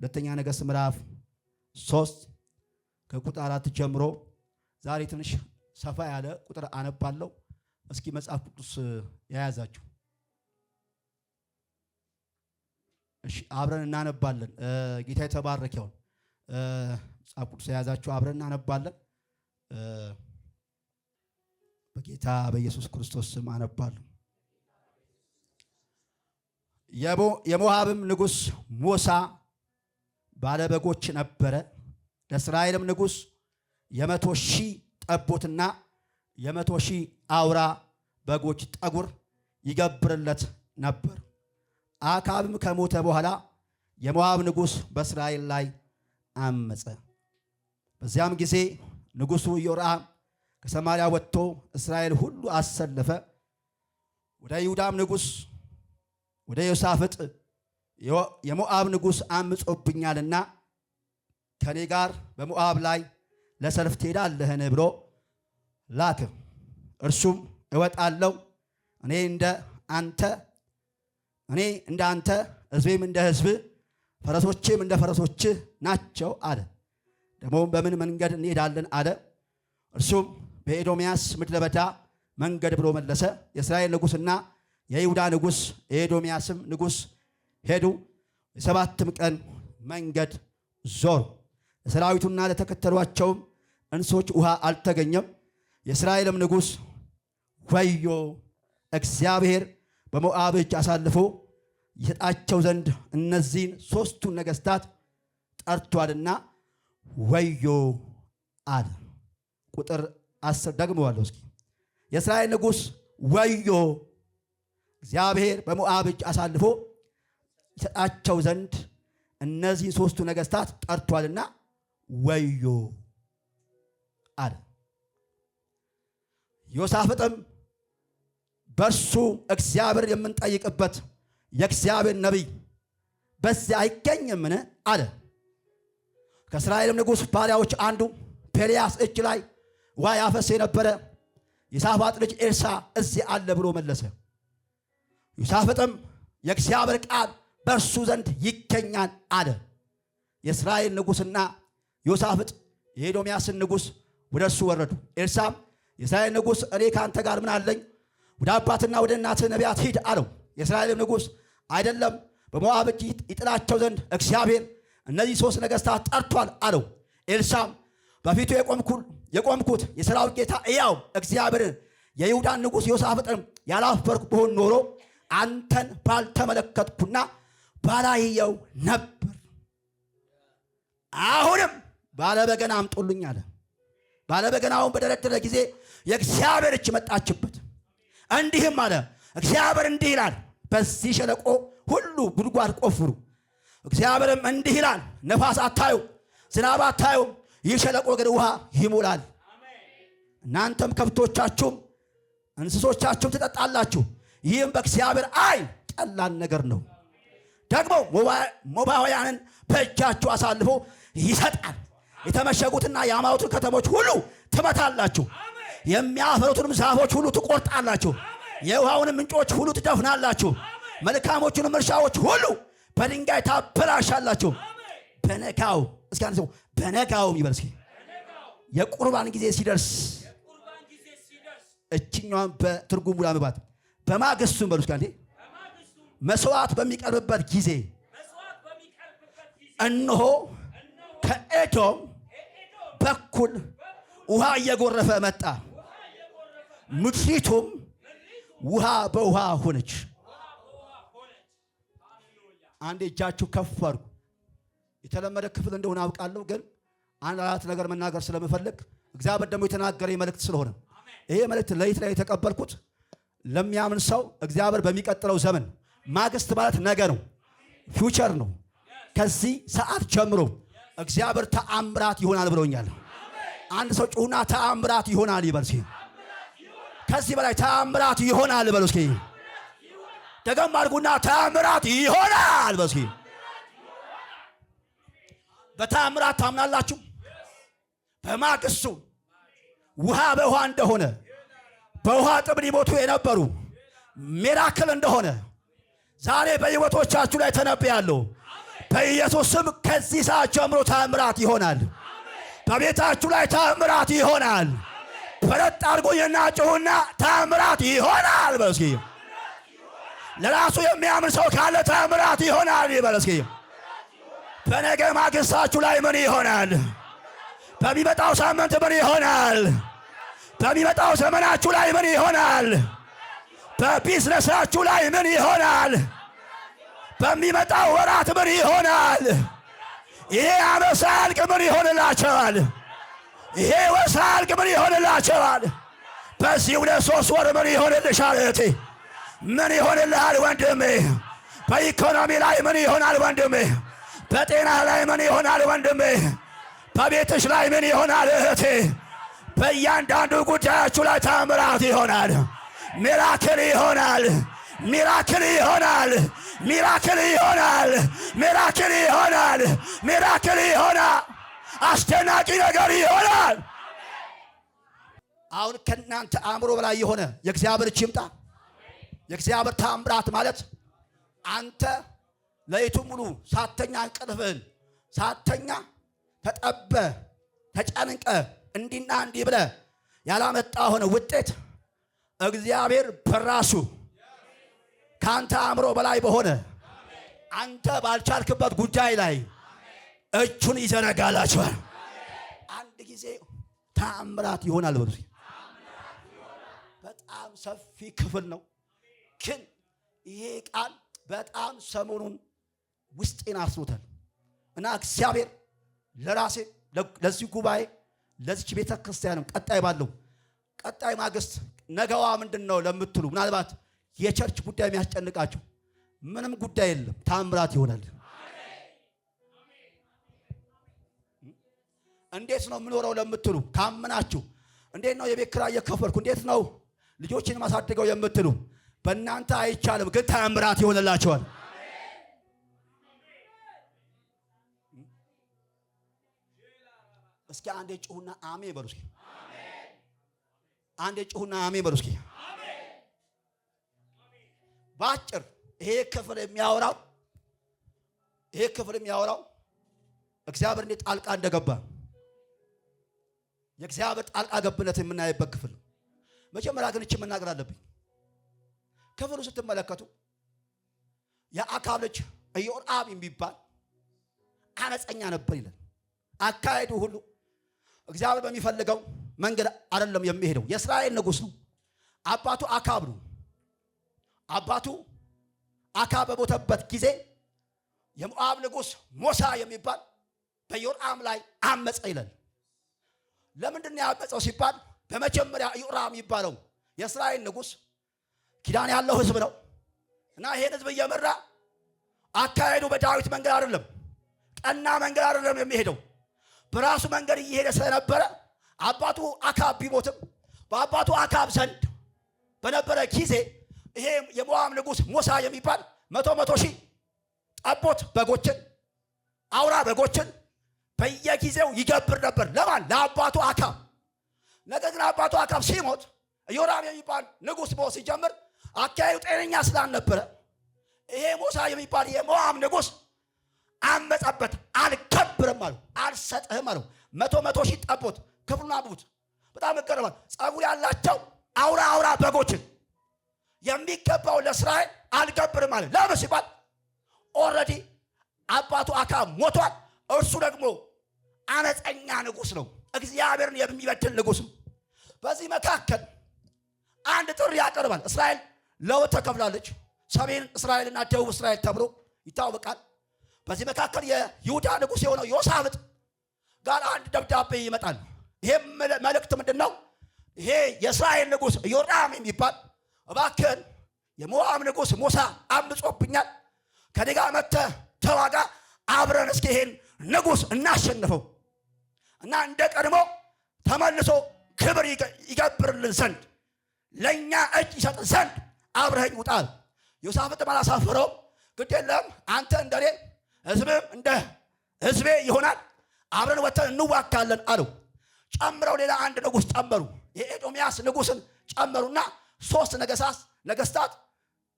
ሁለተኛ ነገሥት ምዕራፍ 3 ከቁጥር 4 ጀምሮ ዛሬ ትንሽ ሰፋ ያለ ቁጥር አነባለሁ። እስኪ መጽሐፍ ቅዱስ ያያዛችሁ እሺ አብረን እናነባለን። ጌታ የተባረከ ይሁን። መጽሐፍ ቅዱስ የያዛችሁ አብረን እናነባለን። በጌታ በኢየሱስ ክርስቶስ ስም አነባለሁ። የሞዓብም ንጉሥ ሞሳ ባለበጎች ነበረ። ለእስራኤልም ንጉሥ 100,000 ጠቦትና 100,000 አውራ በጎች ጠጉር ይገብርለት ነበር። አክዓብም ከሞተ በኋላ የሞዓብ ንጉሥ በእስራኤል ላይ አመፀ። በዚያም ጊዜ ንጉሡ ኢዮራም ከሰማርያ ወጥቶ እስራኤል ሁሉ አሰለፈ። ወደ ይሁዳም ንጉሥ ወደ ዮሳፍጥ የሞዓብ ንጉሥ አምጾብኛልና ከኔ ጋር በሞዓብ ላይ ለሰልፍ ትሄዳለህን ብሎ ላከ። እርሱም እወጣለሁ፣ እኔ እንደ አንተ ሕዝቤም እንደ ሕዝብህ ፈረሶቼም እንደ ፈረሶችህ ናቸው አለ። ደግሞም በምን መንገድ እንሄዳለን አለ። እርሱም በኤዶምያስ ምድረ በዳ መንገድ ብሎ መለሰ። የእስራኤል ንጉሥና የይሁዳ ንጉሥ የኤዶምያስም ንጉሥ ሄዱ። የ7 ቀን መንገድ ዞሩ። ለሰራዊቱና ለተከተሏቸውም እንስሶች ውሃ አልተገኘም። የእስራኤልም ንጉሥ ወዮ፣ እግዚአብሔር በሞዓብ እጅ አሳልፎ ይሰጣቸው ዘንድ እነዚህን 3ቱን ነገሥታት ጠርቷልና ወዮ አለ። ቁጥር 10 ደግመዋለሁ እስኪ። የእስራኤል ንጉሥ ወዮ፣ እግዚአብሔር በሞዓብ እጅ አሳልፎ ይሰጣቸው ዘንድ እነዚህን 3ቱ ነገሥታት ጠርቷልና ወዮ አለ። ዮሳፍጥም በእርሱ እግዚአብሔር የምንጠይቅበት የእግዚአብሔር ነቢይ በዚያ አይገኝምን አለ። ከእስራኤልም ንጉሥ ባሪያዎች አንዱ በኤልያስ እጅ ላይ ውሃ ያፈስ የነበረ የሳፋጥ ልጅ ኤልሳ እዚህ አለ ብሎ መለሰ። ዮሳፍጥም የእግዚአብሔር ቃል በእርሱ ዘንድ ይገኛል አለ። የእስራኤል ንጉሥና ዮሳፍጥ የኤዶምያስን ንጉሥ ወደ እርሱ ወረዱ። ኤልሳም የእስራኤል ንጉሥ እኔ ከአንተ ጋር ምን አለኝ? ወደ አባትና ወደ እናትህ ነቢያት ሂድ አለው። የእስራኤልም ንጉሥ አይደለም፣ በሞዓብ እጅ ይጥላቸው ዘንድ እግዚአብሔር እነዚህ 3 ነገሥታት ጠርቷል አለው። ኤልሳም በፊቱ የቆምኩት የሠራዊት ጌታ ሕያው እግዚአብሔርን የይሁዳን ንጉሥ ዮሳፍጥን ያላፈርኩ ብሆን ኖሮ አንተን ባልተመለከትኩና ባላየው ነበር። አሁንም ባለበገና አምጡልኝ አለ። ባለበገናውን በደረደረ ጊዜ የእግዚአብሔር እጅ መጣችበት። እንዲህም አለ፣ እግዚአብሔር እንዲህ ይላል፣ በዚህ ሸለቆ ሁሉ ጉድጓድ ቆፍሩ። እግዚአብሔርም እንዲህ ይላል፣ ነፋስ አታዩ፣ ዝናብ አታዩ፣ ይህ ሸለቆ ግን ውሃ ይሞላል። እናንተም ከብቶቻችሁም እንስሶቻችሁም ትጠጣላችሁ። ይህም በእግዚአብሔር ዓይን ቀላል ነገር ነው። ደግሞ ሞዓባውያንን በእጃችሁ አሳልፎ ይሰጣል። የተመሸጉትና ያማሩትን ከተሞች ሁሉ ትመታላችሁ። የሚያፈሩትንም ዛፎች ሁሉ ትቆርጣላችሁ። የውሃውንም ምንጮች ሁሉ ትደፍናላችሁ። መልካሞቹንም እርሻዎች ሁሉ በድንጋይ ታበላሻላችሁ። በነጋው እስኪ አንተ በነጋውም ይበል እስኪ የቁርባን ጊዜ ሲደርስ እችኛዋን በትርጉሙ ላምባት በማግስቱም በሉ እስኪ አንዴ መስዋዕት በሚቀርብበት ጊዜ እነሆ ከኤዶም በኩል ውሃ እየጎረፈ መጣ፣ ምድሪቱም ውሃ በውሃ ሆነች። አንዴ እጃችሁ ከፍ አድርጉ። የተለመደ ክፍል እንደሆነ አውቃለሁ፣ ግን አንድ አራት ነገር መናገር ስለምፈልግ እግዚአብሔር ደግሞ የተናገረኝ መልእክት ስለሆነ ይሄ መልእክት ለይት ላይ የተቀበልኩት ለሚያምን ሰው እግዚአብሔር በሚቀጥለው ዘመን ማግስት ማለት ነገ ነው፣ ፊውቸር ነው። ከዚህ ሰዓት ጀምሮ እግዚአብሔር ተአምራት ይሆናል ብሎኛል። አንድ ሰው ጩሁና ተአምራት ይሆናል ይበል እስኪ። ከዚህ በላይ ተአምራት ይሆናል በሉ እስኪ። ደገም አድርጉና ተአምራት ይሆናል በሉ እስኪ። በተአምራት ታምናላችሁ? በማግስቱ ውሃ በውሃ እንደሆነ በውሃ ጥም ሊሞቱ የነበሩ ሚራክል እንደሆነ ዛሬ በሕይወቶቻችሁ ላይ ተነብያለሁ። በኢየሱስ ስም ከዚህ ሰዓት ጀምሮ ተአምራት ይሆናል። በቤታችሁ ላይ ተአምራት ይሆናል። በረጥ አድርጎኝና ጮሁና ተአምራት ይሆናል በሉ እስኪ። ለራሱ የሚያምን ሰው ካለ ተአምራት ይሆናል ይበል እስኪ። በነገ ማግስታችሁ ላይ ምን ይሆናል? በሚመጣው ሳምንት ምን ይሆናል? በሚመጣው ዘመናችሁ ላይ ምን ይሆናል? በቢዝነሳችሁ ላይ ምን ይሆናል? በሚመጣው ወራት ምን ይሆናል? ይሄ ዓመት ሳያልቅ ምን ይሆንላቸዋል? ይሄ ወር ሳያልቅ ምን ይሆንላቸዋል? በዚህ 2-3 ወር ምን ይሆንልሻል እህቴ? ምን ይሆንልሃል ወንድሜ? በኢኮኖሚ ላይ ምን ይሆናል ወንድሜ? በጤና ላይ ምን ይሆናል ወንድሜ? በቤትሽ ላይ ምን ይሆናል እህቴ? በእያንዳንዱ ጉዳያችሁ ላይ ተአምራት ይሆናል። ሚራክል ይሆናል። ሚራክል ይሆናል። ሚራክል ይሆናል። ሚራክል ይሆናል። ሚራክል ይሆናል። አስደናቂ ነገር ይሆናል። አሁን ከእናንተ አእምሮ በላይ የሆነ የእግዚአብሔር እጅ ይምጣ። የእግዚአብሔር ተአምራት ማለት አንተ ለይቱ ሙሉ ሳተኛ እንቅልፍህን ሳተኛ ተጠበ ተጨንቀ እንዲና እንዲህ ብለ ያላመጣ ሆነ ውጤት እግዚአብሔር በራሱ ካንተ አእምሮ በላይ በሆነ አንተ ባልቻልክበት ጉዳይ ላይ እጁን ይዘረጋላችኋል። አንድ ጊዜ ተአምራት ይሆናል በሉ። በጣም ሰፊ ክፍል ነው፣ ግን ይሄ ቃል በጣም ሰሞኑን ውስጤን አስሮታል እና እግዚአብሔር ለራሴ ለዚህ ጉባኤ ለዚህ ቤተ ክርስቲያንም ቀጣይ ማግስት ነገዋ ምንድነው ለምትሉ ምናልባት የቸርች ጉዳይ የሚያስጨንቃችሁ ምንም ጉዳይ የለም፣ ተአምራት ይሆናል። እንዴት ነው የምኖረው ለምትሉ ካመናችሁ እንዴት ነው የቤት ኪራይ እየከፈልኩ እንዴት ነው ልጆችን ማሳደገው የምትሉ በእናንተ አይቻልም፣ ግን ተአምራት ይሆንላችኋል። እስኪ አንዴ ጩሁና አሜን በሉ እስኪ። አንዴ ጩሁና አሜን በሉ እስኪ። ባጭር ይሄ ክፍል የሚያወራው እግዚአብሔር እንዴት ጣልቃ እንደገባ የእግዚአብሔር ጣልቃ ገብነት የምናይበት ክፍል። መጀመሪያ ግን እቺ መናገር አለብኝ። ክፍሉ ስትመለከቱ የአካብ ልጅ ኢዮራም የሚባል አመፀኛ ነበር ይላል። አካሄዱ ሁሉ እግዚአብሔር በሚፈልገው መንገድ አይደለም የሚሄደው። የእስራኤል ንጉሥ ነው። አባቱ አካብ ነው። አባቱ አካብ በሞተበት ጊዜ የሞዓብ ንጉሥ ሞሳ የሚባል በኢዮራም ላይ አመፀ ይላል። ለምንድን ነው ያመፀው ሲባል በመጀመሪያ ኢዮራም የሚባለው የእስራኤል ንጉሥ ኪዳን ያለው ሕዝብ ነው እና ይሄን ሕዝብ እየመራ አካሄዱ በዳዊት መንገድ አይደለም፣ ቀና መንገድ አይደለም የሚሄደው፣ በራሱ መንገድ እየሄደ ስለነበረ አባቱ አካብ ቢሞትም በአባቱ አካብ ዘንድ በነበረ ጊዜ ይሄ የሞዓብ ንጉሥ ሞሳ የሚባል መቶ ሺህ ጠቦት በጎችን አውራ በጎችን በየጊዜው ይገብር ነበር። ለማን? ለአባቱ አካብ። ነገር ግን አባቱ አካብ ሲሞት ኢዮራም የሚባል ንጉሥ ሞት ሲጀምር አካሄዱ ጤነኛ ስላልነበረ ይሄ ሞሳ የሚባል የሞዓብ ንጉሥ አመፀበት። አልከብርም አለው፣ አልሰጥህም አለው። መቶ ሺህ ጠቦት ክፍሉን አብቡት። በጣም ይገርማል። ጸጉር ያላቸው አውራ በጎችን የሚገባው ለእስራኤል አልገብርም አለ። ለምን ሲባል ኦልሬዲ አባቱ አካብ ሞቷል። እርሱ ደግሞ አመፀኛ ንጉሥ ነው፣ እግዚአብሔርን የሚበድል ንጉሥ ነው። በዚህ መካከል አንድ ጥሪ ያቀርባል። እስራኤል ለሁለት ተከፍላለች። ሰሜን እስራኤልና ደቡብ እስራኤል ተብሎ ይታወቃል። በዚህ መካከል የይሁዳ ንጉሥ የሆነው ዮሳፍጥ ጋር አንድ ደብዳቤ ይመጣል። ይሄ መልእክት ምንድነው? ይሄ የእስራኤል ንጉሥ ኢዮራም የሚባል እባክህን የሞዓብ ንጉሥ ሞሳ አምጾብኛል፣ ከኔ ጋር መጥተህ ተዋጋ፣ አብረን እስኪ ይሄን ንጉሥ እናሸንፈው እና እንደ ቀድሞ ተመልሶ ክብር ይገብርልን ዘንድ ለእኛ እጅ ይሰጥ ዘንድ አብረኸኝ ውጣል። ዮሳፍጥም አላሳፈረውም። ግድ የለም አንተ እንደኔ ሕዝብም እንደ ሕዝቤ ይሆናል፣ አብረን ወጥተን እንዋጋለን አለው። ጨምረው ሌላ አንድ ንጉሥ ጨመሩ። የኤዶምያስ ንጉሥን ጨመሩና ሶስት ነገስታት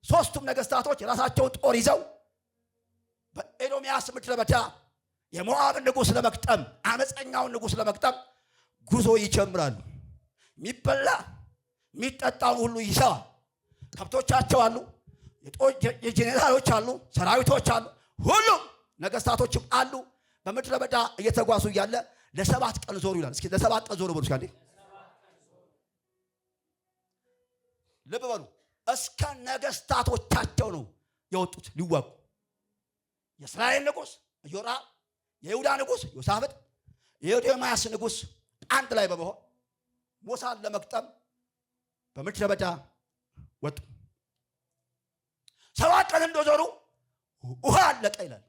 ሶስቱም ነገስታቶች የራሳቸውን ጦር ይዘው በኤዶምያስ ምድረ በዳ የሞዓብን ንጉሥ ለመቅጠም አመፀኛውን ንጉሥ ለመቅጠም ጉዞ ይጀምራሉ። የሚበላ የሚጠጣውን ሁሉ ይዘዋል። ከብቶቻቸው አሉ፣ የጄኔራሎች አሉ፣ ሰራዊቶች አሉ፣ ሁሉም ነገስታቶችም አሉ። በምድረ በዳ እየተጓዙ እያለ ለ7 ቀን ዞሩ ይላል። እስኪ ለ7 ቀን ዞሩ በሉ። እስኪ ልብ በሉ። እስከ ነገስታቶቻቸው ነው የወጡት ሊዋጉ። የእስራኤል ንጉሥ ኢዮራም፣ የይሁዳ ንጉሥ ዮሳፍጥ፣ የኤዶምያስ ንጉሥ አንድ ላይ በመሆን ሞሳን ለመቅጠም በምድረ በዳ ወጡ። 7 ቀን እንደዞሩ ውሃ አለቀ ይላል።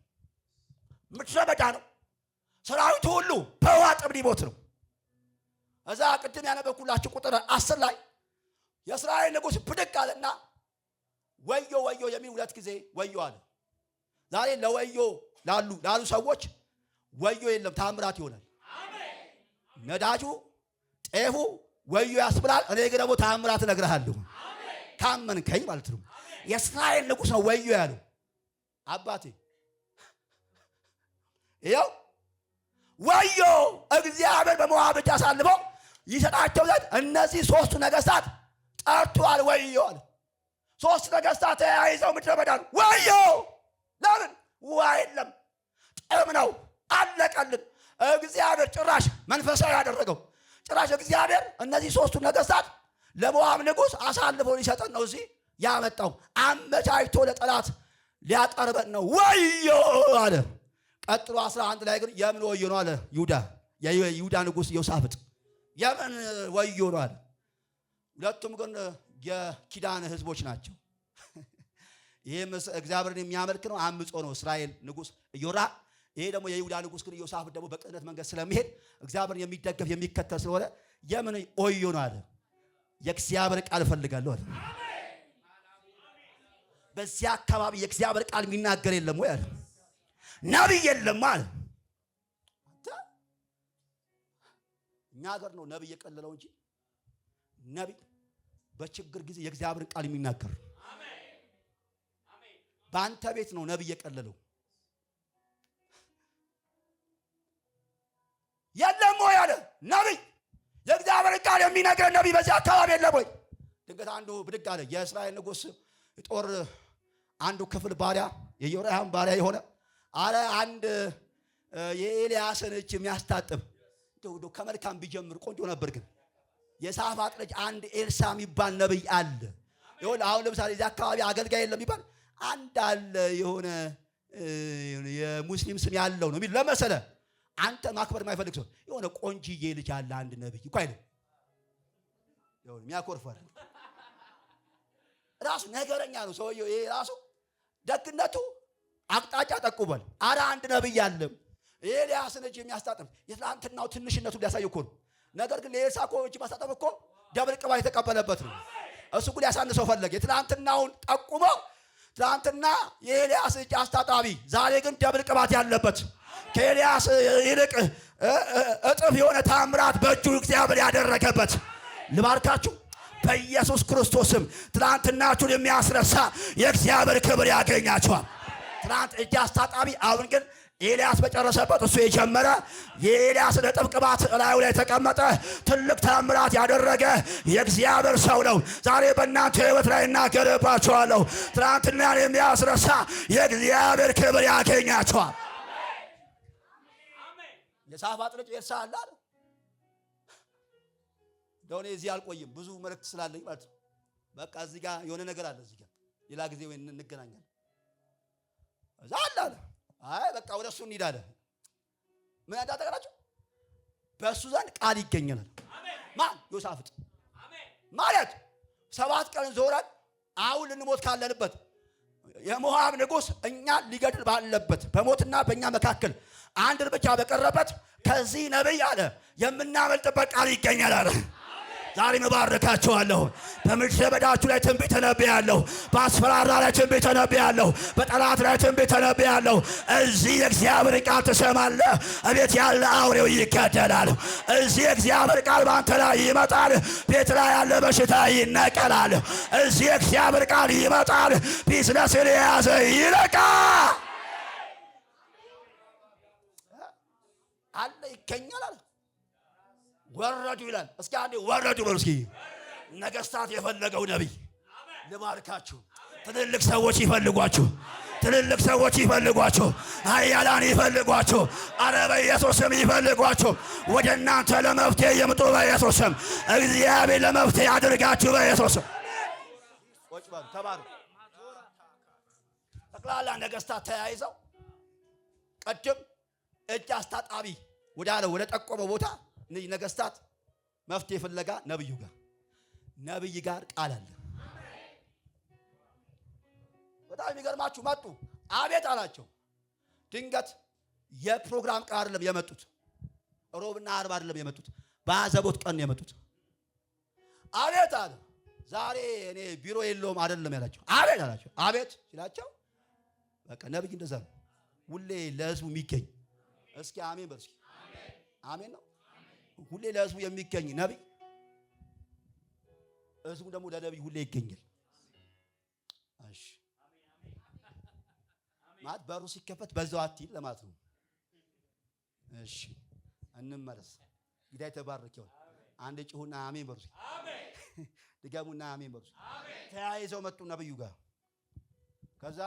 ምድረ በዳ ነው። ሰራዊቱ ሁሉ በውሃ ጥም ሊሞት ነው። እዛ ቅድም ያነበብኩላችሁ ቁጥር 10 ላይ የእስራኤል ንጉሥ ብድግ አለና ወዮ ወዮ የሚል 2 ጊዜ ወዮ አለ። ዛሬ ለወዮ ላሉ ሰዎች ወዮ የለም፣ ታምራት ይሆናል። ነዳጁ ጤፉ ወዮ ያስብላል። እኔ ግን ደግሞ ታምራት እነግርሃለሁ ካመንከኝ ማለት ነው። የእስራኤል ንጉሥ ነው ወዮ ያለው። አባቴ ይኸው ወዮ እግዚአብሔር በሞዓብ እጅ አሳልፎ ይሰጣቸው ዘንድ እነዚህ 3 ነገስታት ጠርቷል። ወዮ አለ። 3 ነገስታት ተያይዘው ምድረ በዳ ወዮ። ለምን? ውሃ የለም፣ ጥም ነው፣ አለቀልን። እግዚአብሔር ጭራሽ መንፈሳዊ ያደረገው ጭራሽ እግዚአብሔር እነዚህ 3ቱ ነገስታት ለሞዓብ ንጉሥ አሳልፎ ሊሰጠን ነው እዚህ ያመጣው። አመቻችቶ ለጠላት ሊያቀርበን ነው። ወዮ አለ። ቀጥሎ 11 ላይ ግን የምን ወዮ ነው አለ የይሁዳ ንጉሥ ዮሳፍጥ። የምን ወዮ ነው አለ። ሁለቱም ግን የኪዳን ህዝቦች ናቸው። ይሄም እግዚአብሔርን የሚያመልክ ነው፣ አምጾ ነው እስራኤል ንጉሥ ኢዮራም። ይሄ ደግሞ የይሁዳ ንጉሥ ግን ዮሳፍጥ ደግሞ በቅንነት መንገድ ስለሚሄድ እግዚአብሔርን የሚደገፍ የሚከተል ስለሆነ የምን ወዮ ነው አለ። የእግዚአብሔር ቃል እፈልጋለሁ አለ። በዚያ አካባቢ የእግዚአብሔር ቃል የሚናገር የለም ወይ አለ። ነቢይ የለም አለ። እኛ ሀገር ነው ነቢይ የቀለለው እንጂ ነቢይ በችግር ጊዜ የእግዚአብሔር ቃል የሚናገር በአንተ ቤት ነው ነቢይ የቀለለው። የለም ወይ አለ ነቢይ፣ የእግዚአብሔር ቃል የሚነግረን ነቢይ በዚህ አካባቢ የለም ወይ? ድንገት አንዱ ብድግ አለ። የእስራኤል ንጉሥ ጦር አንዱ ክፍል ባሪያ የኢዮራም ባሪያ የሆነ አለ አንድ የኤልያስን እጅ የሚያስታጥብ እንደው ከመልካም ቢጀምር ቆንጆ ነበር። ግን የሳፋጥ ልጅ አንድ ኤልሳ የሚባል ነብይ አለ። ይሁን አሁን ለምሳሌ እዚህ አካባቢ አገልጋይ የለም ይባል አንድ አለ የሆነ የሙስሊም ስም ያለው ነው የሚል ለመሰለ አንተ ማክበር የማይፈልግ ሰው የሆነ ቆንጂዬ ልጅ አለ አንድ ነብይ እኮ አይደል? ይሁን የሚያኮርፈር ራሱ ነገረኛ ነው ሰውየው። ይሄ ራሱ ደግነቱ አቅጣጫ ጠቁሟል። አረ አንድ ነብይ አለ ኤልያስን እጅ የሚያስታጥብ የትላንትናው ትንሽነቱ ሊያሳየው እኮ ነው። ነገር ግን ለኤልሳ እኮ እጅ ማስታጠብ እኮ ደብል ቅባት የተቀበለበት ነው። እሱ ግን ያሳንሰው ፈለገ። የትላንትናውን ጠቁሞ ትላንትና የኤልያስ እጅ አስታጣቢ፣ ዛሬ ግን ደብል ቅባት ያለበት ከኤልያስ ይልቅ እጥፍ የሆነ ታምራት በእጁ እግዚአብሔር ያደረገበት። ልባርካችሁ በኢየሱስ ክርስቶስም ትላንትናችሁን የሚያስረሳ የእግዚአብሔር ክብር ያገኛችኋል። ትላንት እጅ አስታጣቢ፣ አሁን ግን ኤልያስ በጨረሰበት እሱ የጀመረ የኤልያስን እጥፍ ቅባት ላዩ ላይ ተቀመጠ። ትልቅ ታምራት ያደረገ የእግዚአብሔር ሰው ነው። ዛሬ በእናንተ ሕይወት ላይ እናገርባችኋለሁ። ትናንትናን የሚያስረሳ የእግዚአብሔር ክብር ያገኛችኋል። የሳፋጥ ልጅ ኤልሳ አለ አይደል? እንደው እኔ እዚህ አልቆይም ብዙ መልእክት ስላለኝ ማለት ነው። በቃ እዚህ ጋር የሆነ ነገር አለ። እዚህ ጋር ሌላ ጊዜ ወይ እንገናኛለን። እዛ አለ አይ በቃ ወደ እሱ እንሄዳለን። ምን እንዳደረጋችሁ በእሱ ዘንድ ቃል ይገኛል። ማን? ዮሳፍጥ ማለት 7 ቀን ዞረን አሁን ልንሞት ካለንበት የሞዓብ ንጉሥ እኛ ሊገድል ባለበት በሞትና በእኛ መካከል አንድ እርምጃ በቀረበት ከዚህ ነብይ አለ የምናመልጥበት ቃል ይገኛል አለ። ዛሬ መባረካችኋለሁ። በምድረ በዳችሁ ላይ ትንቢት ተነብያለሁ። በአስፈራራ ላይ ትንቢት ተነብያለሁ። በጠላት ላይ ትንቢት ተነብያለሁ። እዚህ የእግዚአብሔር ቃል ትሰማለህ። እቤት ያለ አውሬው ይገደላል። እዚህ የእግዚአብሔር ቃል ባንተ ላይ ይመጣል። ቤት ላይ ያለ በሽታ ይነቀላል። እዚህ የእግዚአብሔር ቃል ይመጣል። ቢዝነስን የያዘ ይለቃል። አለ ይገኛል አለ። ወረዱ ይላል። እስኪ አንዴ ወረዱ በሉ እስኪ። ነገስታት የፈለገው ነቢይ ልባርካችሁ። ትልልቅ ሰዎች ይፈልጓችሁ። ትልልቅ ሰዎች ይፈልጓችሁ። ኃያላን ይፈልጓችሁ። አረ በኢየሱስ ስም ይፈልጓችሁ። ወደ እናንተ ለመፍትሄ ይምጡ በኢየሱስ ስም። እግዚአብሔር ለመፍትሄ ያድርጋችሁ በኢየሱስ ስም። ወጭ ባሉ ተባሩ። ጠቅላላ ነገስታት ተያይዘው ቀድም እጅ አስታጣቢ ወዳለው ወደ ጠቆመ ቦታ እነዚህ ነገስታት መፍትሄ ፍለጋ ነብዩ ጋር ቃል አለ። በጣም የሚገርማችሁ መጡ። አቤት አላቸው። ድንገት የፕሮግራም ቀን አይደለም የመጡት፣ ሮብና ዓርብ አይደለም የመጡት፣ በአዘቦት ቀን ነው የመጡት። አቤት አለ። ዛሬ እኔ ቢሮ የለውም አይደለም ያላቸው። አቤት አላቸው። አቤት ሲላቸው በቃ ነብይ እንደዛ ነው፣ ሁሌ ለህዝቡ የሚገኝ። እስኪ አሜን በሉ እስኪ። አሜን ነው። ሁሌ ለህዝቡ የሚገኝ ነብይ፣ ህዝቡ ደግሞ ለነብይ ሁሌ ይገኛል። እሺ ማለት በሩ ሲከፈት በዛው አትይል ለማለት ነው። እሺ እንመለስ። ጌታ የተባረከ ይሁን። አንድ ጩሁና አሜን በሉ። አሜን ድገሙና አሜን በሉ። አሜን። ተያይዘው መጡ ነብዩ ጋር። ከዛ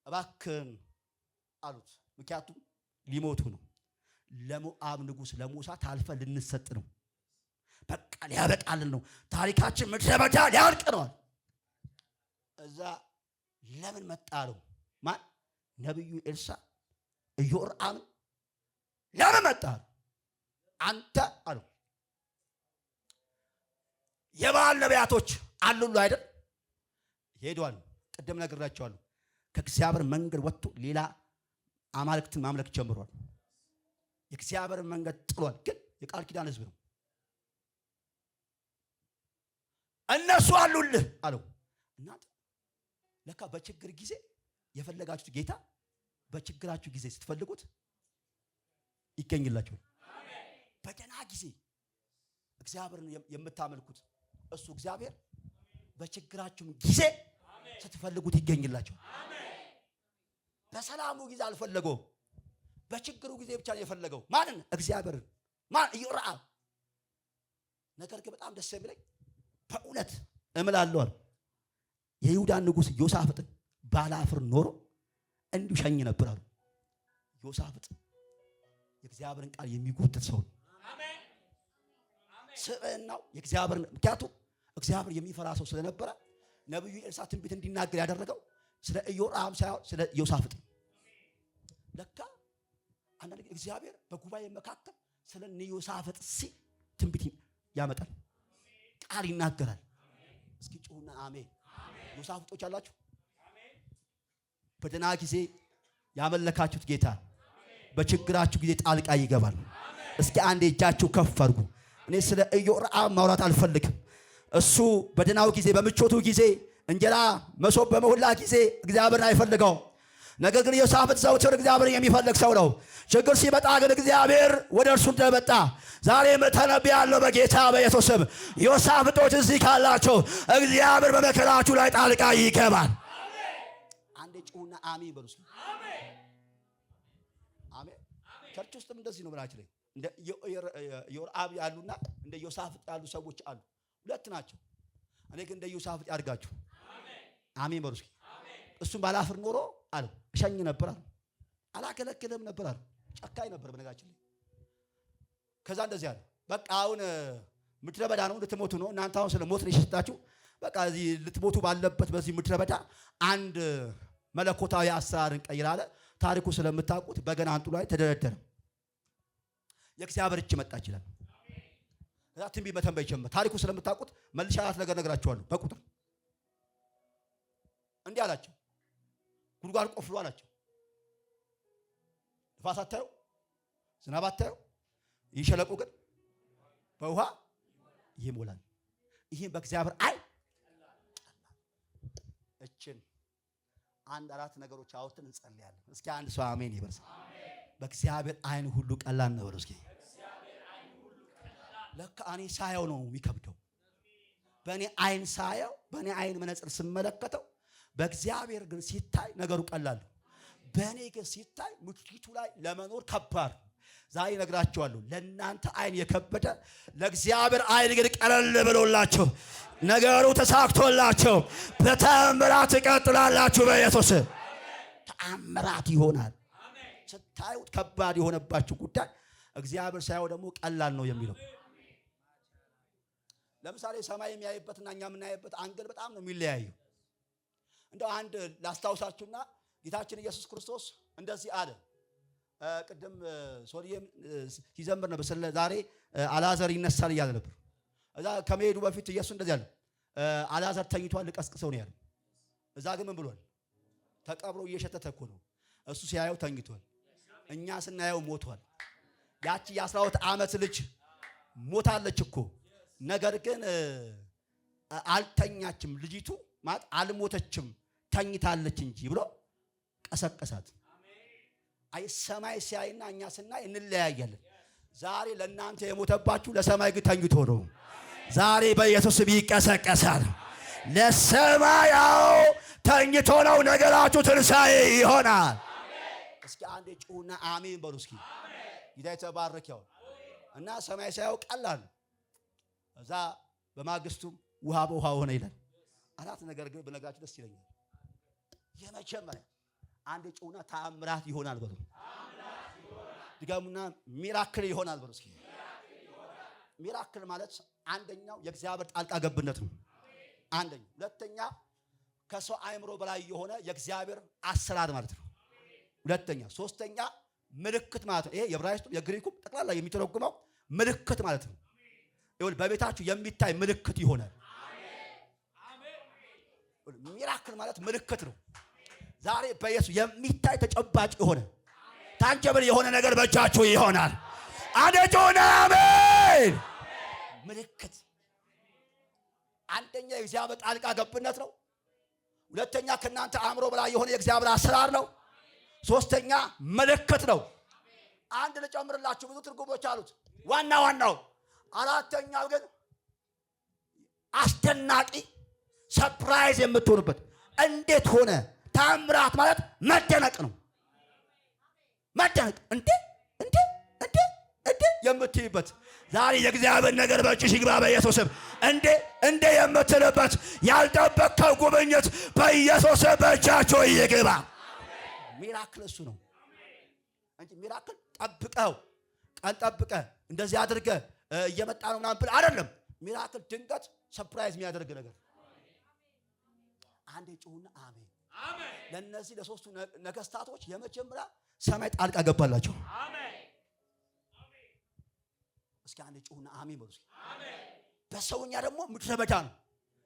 እባክህን አሉት። ምክንያቱም ሊሞቱ ነው። ለሞዓብ ንጉስ ለሙሳ ታልፈ ልንሰጥ ነው። በቃ ሊያበቃልን ነው። ታሪካችን ምድረ በዳ ሊያልቅ ነው። እዛ ለምን መጣ ነው? ማን? ነብዩ ኤልሳ ኢዮራም ለምን መጣ? አንተ አሉ። የበዓል ነቢያቶች አሉሉ አይደል? ሄዷል። ቅድም ነግራቸዋለሁ። ከእግዚአብሔር መንገድ ወጥቶ ሌላ አማልክትን ማምለክ ጀምሯል። የእግዚአብሔር መንገድ ጥሏል። ግን የቃል ኪዳን ህዝብ ነው። እነሱ አሉልህ አለው። እናንተ ለካ በችግር ጊዜ የፈለጋችሁት ጌታ በችግራችሁ ጊዜ ስትፈልጉት ይገኝላችኋል። በደህና ጊዜ እግዚአብሔርን የምታመልኩት እሱ እግዚአብሔር በችግራችሁም ጊዜ ስትፈልጉት ይገኝላችኋል። በሰላሙ ጊዜ አልፈለገውም። በችግሩ ጊዜ ብቻ ነው የፈለገው። ማንን? እግዚአብሔርን። ማን? ኢዮራም። ነገር ግን በጣም ደስ የሚለኝ በእውነት እምላለሁ አለ የይሁዳን ንጉሥ ዮሳፍጥን ባላፍር ኖሮ እንዲሁ ሸኝ ነበር አሉ። ዮሳፍጥ የእግዚአብሔርን ቃል የሚጎትት ሰው ነው። አሜን አሜን። ስብዕናው የእግዚአብሔርን ምክንያቱም እግዚአብሔር የሚፈራ ሰው ስለነበረ ነብዩ ኤልሳ ትንቢት እንዲናገር ያደረገው ስለ ኢዮራም ሳይሆን ስለ ዮሳፍጥ። ለካ አንዳንድ ጊዜ እግዚአብሔር በጉባኤ መካከል ስለ ዮሳፍጥ ትንቢት ያመጣል፣ ቃል ይናገራል። እስኪ ጩሁና አሜን። ዮሳፍጦች አላችሁ። በደህና ጊዜ ያመለካችሁት ጌታ በችግራችሁ ጊዜ ጣልቃ ይገባል። እስኪ አንዴ እጃችሁ ከፍ አድርጉ። እኔ ስለ ኢዮራም ማውራት አልፈልግም። እሱ በደህናው ጊዜ በምቾቱ ጊዜ እንጀራ መሶብ በመሁላ ጊዜ እግዚአብሔርን አይፈልገውም። ነገር ግን ዮሳፍጥ ዘወትር እግዚአብሔርን የሚፈልግ ሰው ነው። ችግር ሲመጣ ግን እግዚአብሔር ወደ እርሱ እንደመጣ ዛሬም ተነብያለሁ በጌታ በኢየሱስ ስም። ዮሳፍጦች እዚህ ካላችሁ እግዚአብሔር በመከራችሁ ላይ ጣልቃ ይገባል። አንዴ ጩሁና አሜን በሉ። አሜን። ቸርች ውስጥም እንደዚህ ነው። ብላችሁ ላይ እንደ ኢዮራም ያሉና እንደ ዮሳፍጥ ያሉ ሰዎች አሉ። ሁለት ናቸው። እኔ ግን እንደ ዮሳፍጥ ያድርጋችሁ። አሜን በሉ። እሱም ባላፍር ኖሮ አለ እሸኝ ነበር አለ፣ አላገለግልም ነበር አለ። ጨካኝ ነበር በነጋችን ላይ። ከዛ እንደዚህ አለ፣ በቃ አሁን ምድረ በዳ ነው፣ ልትሞቱ ነው። እናንተ አሁን ስለ ሞት ነው የሸሽታችሁ። በቃ እዚህ ልትሞቱ ባለበት በዚህ ምድረ በዳ አንድ መለኮታዊ አሰራርን ቀይር አለ። ታሪኩ ስለምታውቁት በገና አንጡ ላይ ተደረደረ። የእግዚአብሔር እጅ መጣ ይችላል። ከዛ ትንቢት መተንበይ ጀመረ። ታሪኩ ስለምታውቁት መልሻ አራት ነገር ነግራችኋለሁ በቁጥር እንዲህ አላቸው። ጉድጓድ ቆፍሩ አላቸው። ንፋስ አታዩ፣ ዝናብ አታዩ፣ ይህ ሸለቆ ግን በውሃ ይሞላል። ይህም በእግዚአብሔር አይን እችን አንድ አራት ነገሮች አውጥተን እንጸልያለን። እስኪ አንድ ሰው አሜን ይበርስ። በእግዚአብሔር አይን ሁሉ ቀላል ነው። እስኪ ለካ እኔ ሳየው ነው የሚከብደው። በእኔ አይን ሳየው፣ በእኔ አይን መነጽር ስመለከተው፣ በእግዚአብሔር ግን ሲታይ ነገሩ ቀላል ነው። በእኔ ግን ሲታይ ምድሪቱ ላይ ለመኖር ከባድ፣ ዛሬ እነግራችኋለሁ። ለእናንተ አይን የከበደ ለእግዚአብሔር አይን ግን ቀለል ብሎላችሁ ነገሩ ተሳክቶላችሁ በተአምራት ትቀጥላላችሁ። በኢየሱስ ተአምራት ይሆናል። ስታዩት ከባድ የሆነባችሁ ጉዳይ እግዚአብሔር ሳይሆን ደግሞ ቀላል ነው የሚለው። ለምሳሌ ሰማይ የሚያይበትና እኛ የምናይበት አንገል በጣም ነው የሚለያየው። እንደው አንድ ላስታውሳችሁና ጌታችን ኢየሱስ ክርስቶስ እንደዚህ አለ። ቅድም ሶሪየም ሲዘምር ነበር ስለ ዛሬ አልዓዛር ይነሳል እያለ ነበር። እዛ ከመሄዱ በፊት ኢየሱስ እንደዚህ አለ፣ አልዓዛር ተኝቷል ልቀስቅሰው ነው ያለው። እዛ ግን ምን ብሏል? ተቀብሮ እየሸተተ እኮ ነው። እሱ ሲያየው ተኝቷል፣ እኛ ስናየው ሞቷል። ያቺ የ12 ዓመት ልጅ ሞታለች እኮ፣ ነገር ግን አልተኛችም። ልጅቱ ማለት አልሞተችም ተኝታለች እንጂ ብሎ ቀሰቀሳት። አይ ሰማይ ሲያይና እኛ ስናይ እንለያያለን። ዛሬ ለእናንተ የሞተባችሁ ለሰማይ ግን ተኝቶ ነው። ዛሬ በኢየሱስ ይቀሰቀሳል። ለሰማያው ተኝቶ ነው ነገራችሁ ትንሣኤ ይሆናል። እስኪ አንዴ ጩሁና አሜን በሉ እስኪ። ጌታ የተባረከ ይሁን። እና ሰማይ ሳያው ቀላል እዛ በማግስቱም ውሃ በውሃ ሆነ ይላል። አራት ነገር ግን በነገራችሁ ደስ ይለኛል። የመጀመሪያ አንዴ ጩሁና ተአምራት ይሆናል በሉ። ድጋሙና ሚራክል ይሆናል በሉ እስኪ። ሚራክል ማለት አንደኛው የእግዚአብሔር ጣልቃ ገብነት ነው። አንደኛው። ሁለተኛ ከሰው አእምሮ በላይ የሆነ የእግዚአብሔር አሰራር ማለት ነው። ሁለተኛ። ሶስተኛ ምልክት ማለት ነው። ይሄ የዕብራይስጡ የግሪኩም ጠቅላላ የሚተረጉመው ምልክት ማለት ነው። ይሁን በቤታችሁ የሚታይ ምልክት ይሆናል። ሚራክል ማለት ምልክት ነው። ዛሬ በኢየሱስ የሚታይ ተጨባጭ የሆነ ታንጀብል የሆነ ነገር በእጃችሁ ይሆናል። አደጆና አሜን። ምልክት አንደኛ የእግዚአብሔር ጣልቃ ገብነት ነው። ሁለተኛ ከእናንተ አእምሮ በላይ የሆነ የእግዚአብሔር አሰራር ነው። ሶስተኛ ምልክት ነው። አንድ ልጨምርላችሁ፣ ብዙ ትርጉሞች አሉት። ዋናው አራተኛው ግን አስደናቂ ሰርፕራይዝ የምትሆኑበት እንዴት ሆነ? ታምራት ማለት መደነቅ ነው። መደነቅ እንዴ የምትይበት ዛሬ የእግዚአብሔር ነገር በእጅሽ ይግባ በኢየሱስም። እንዴ የምትልበት ያልጠበቅከው ጉብኝት በኢየሱስም በእጃችሁ ይግባ። ሚራክል እሱ ነው እንጂ ሚራክል ጠብቀው ቀን ጠብቀህ እንደዚህ አድርገህ እየመጣ ነው ምናምን ብለህ አይደለም። ሚራክል ድንገት ሰርፕራይዝ የሚያደርግ ነገር። አንዴ ጩሁና አሜን። ለነዚህ ለሶስቱ ነገስታቶች የመጀመሪያ ሰማይ ጣልቃ ገባላቸው። እስኪ አንዴ ጩሁና አሜን በሉ። በሰውኛ ደግሞ ምድረ በዳ ነው።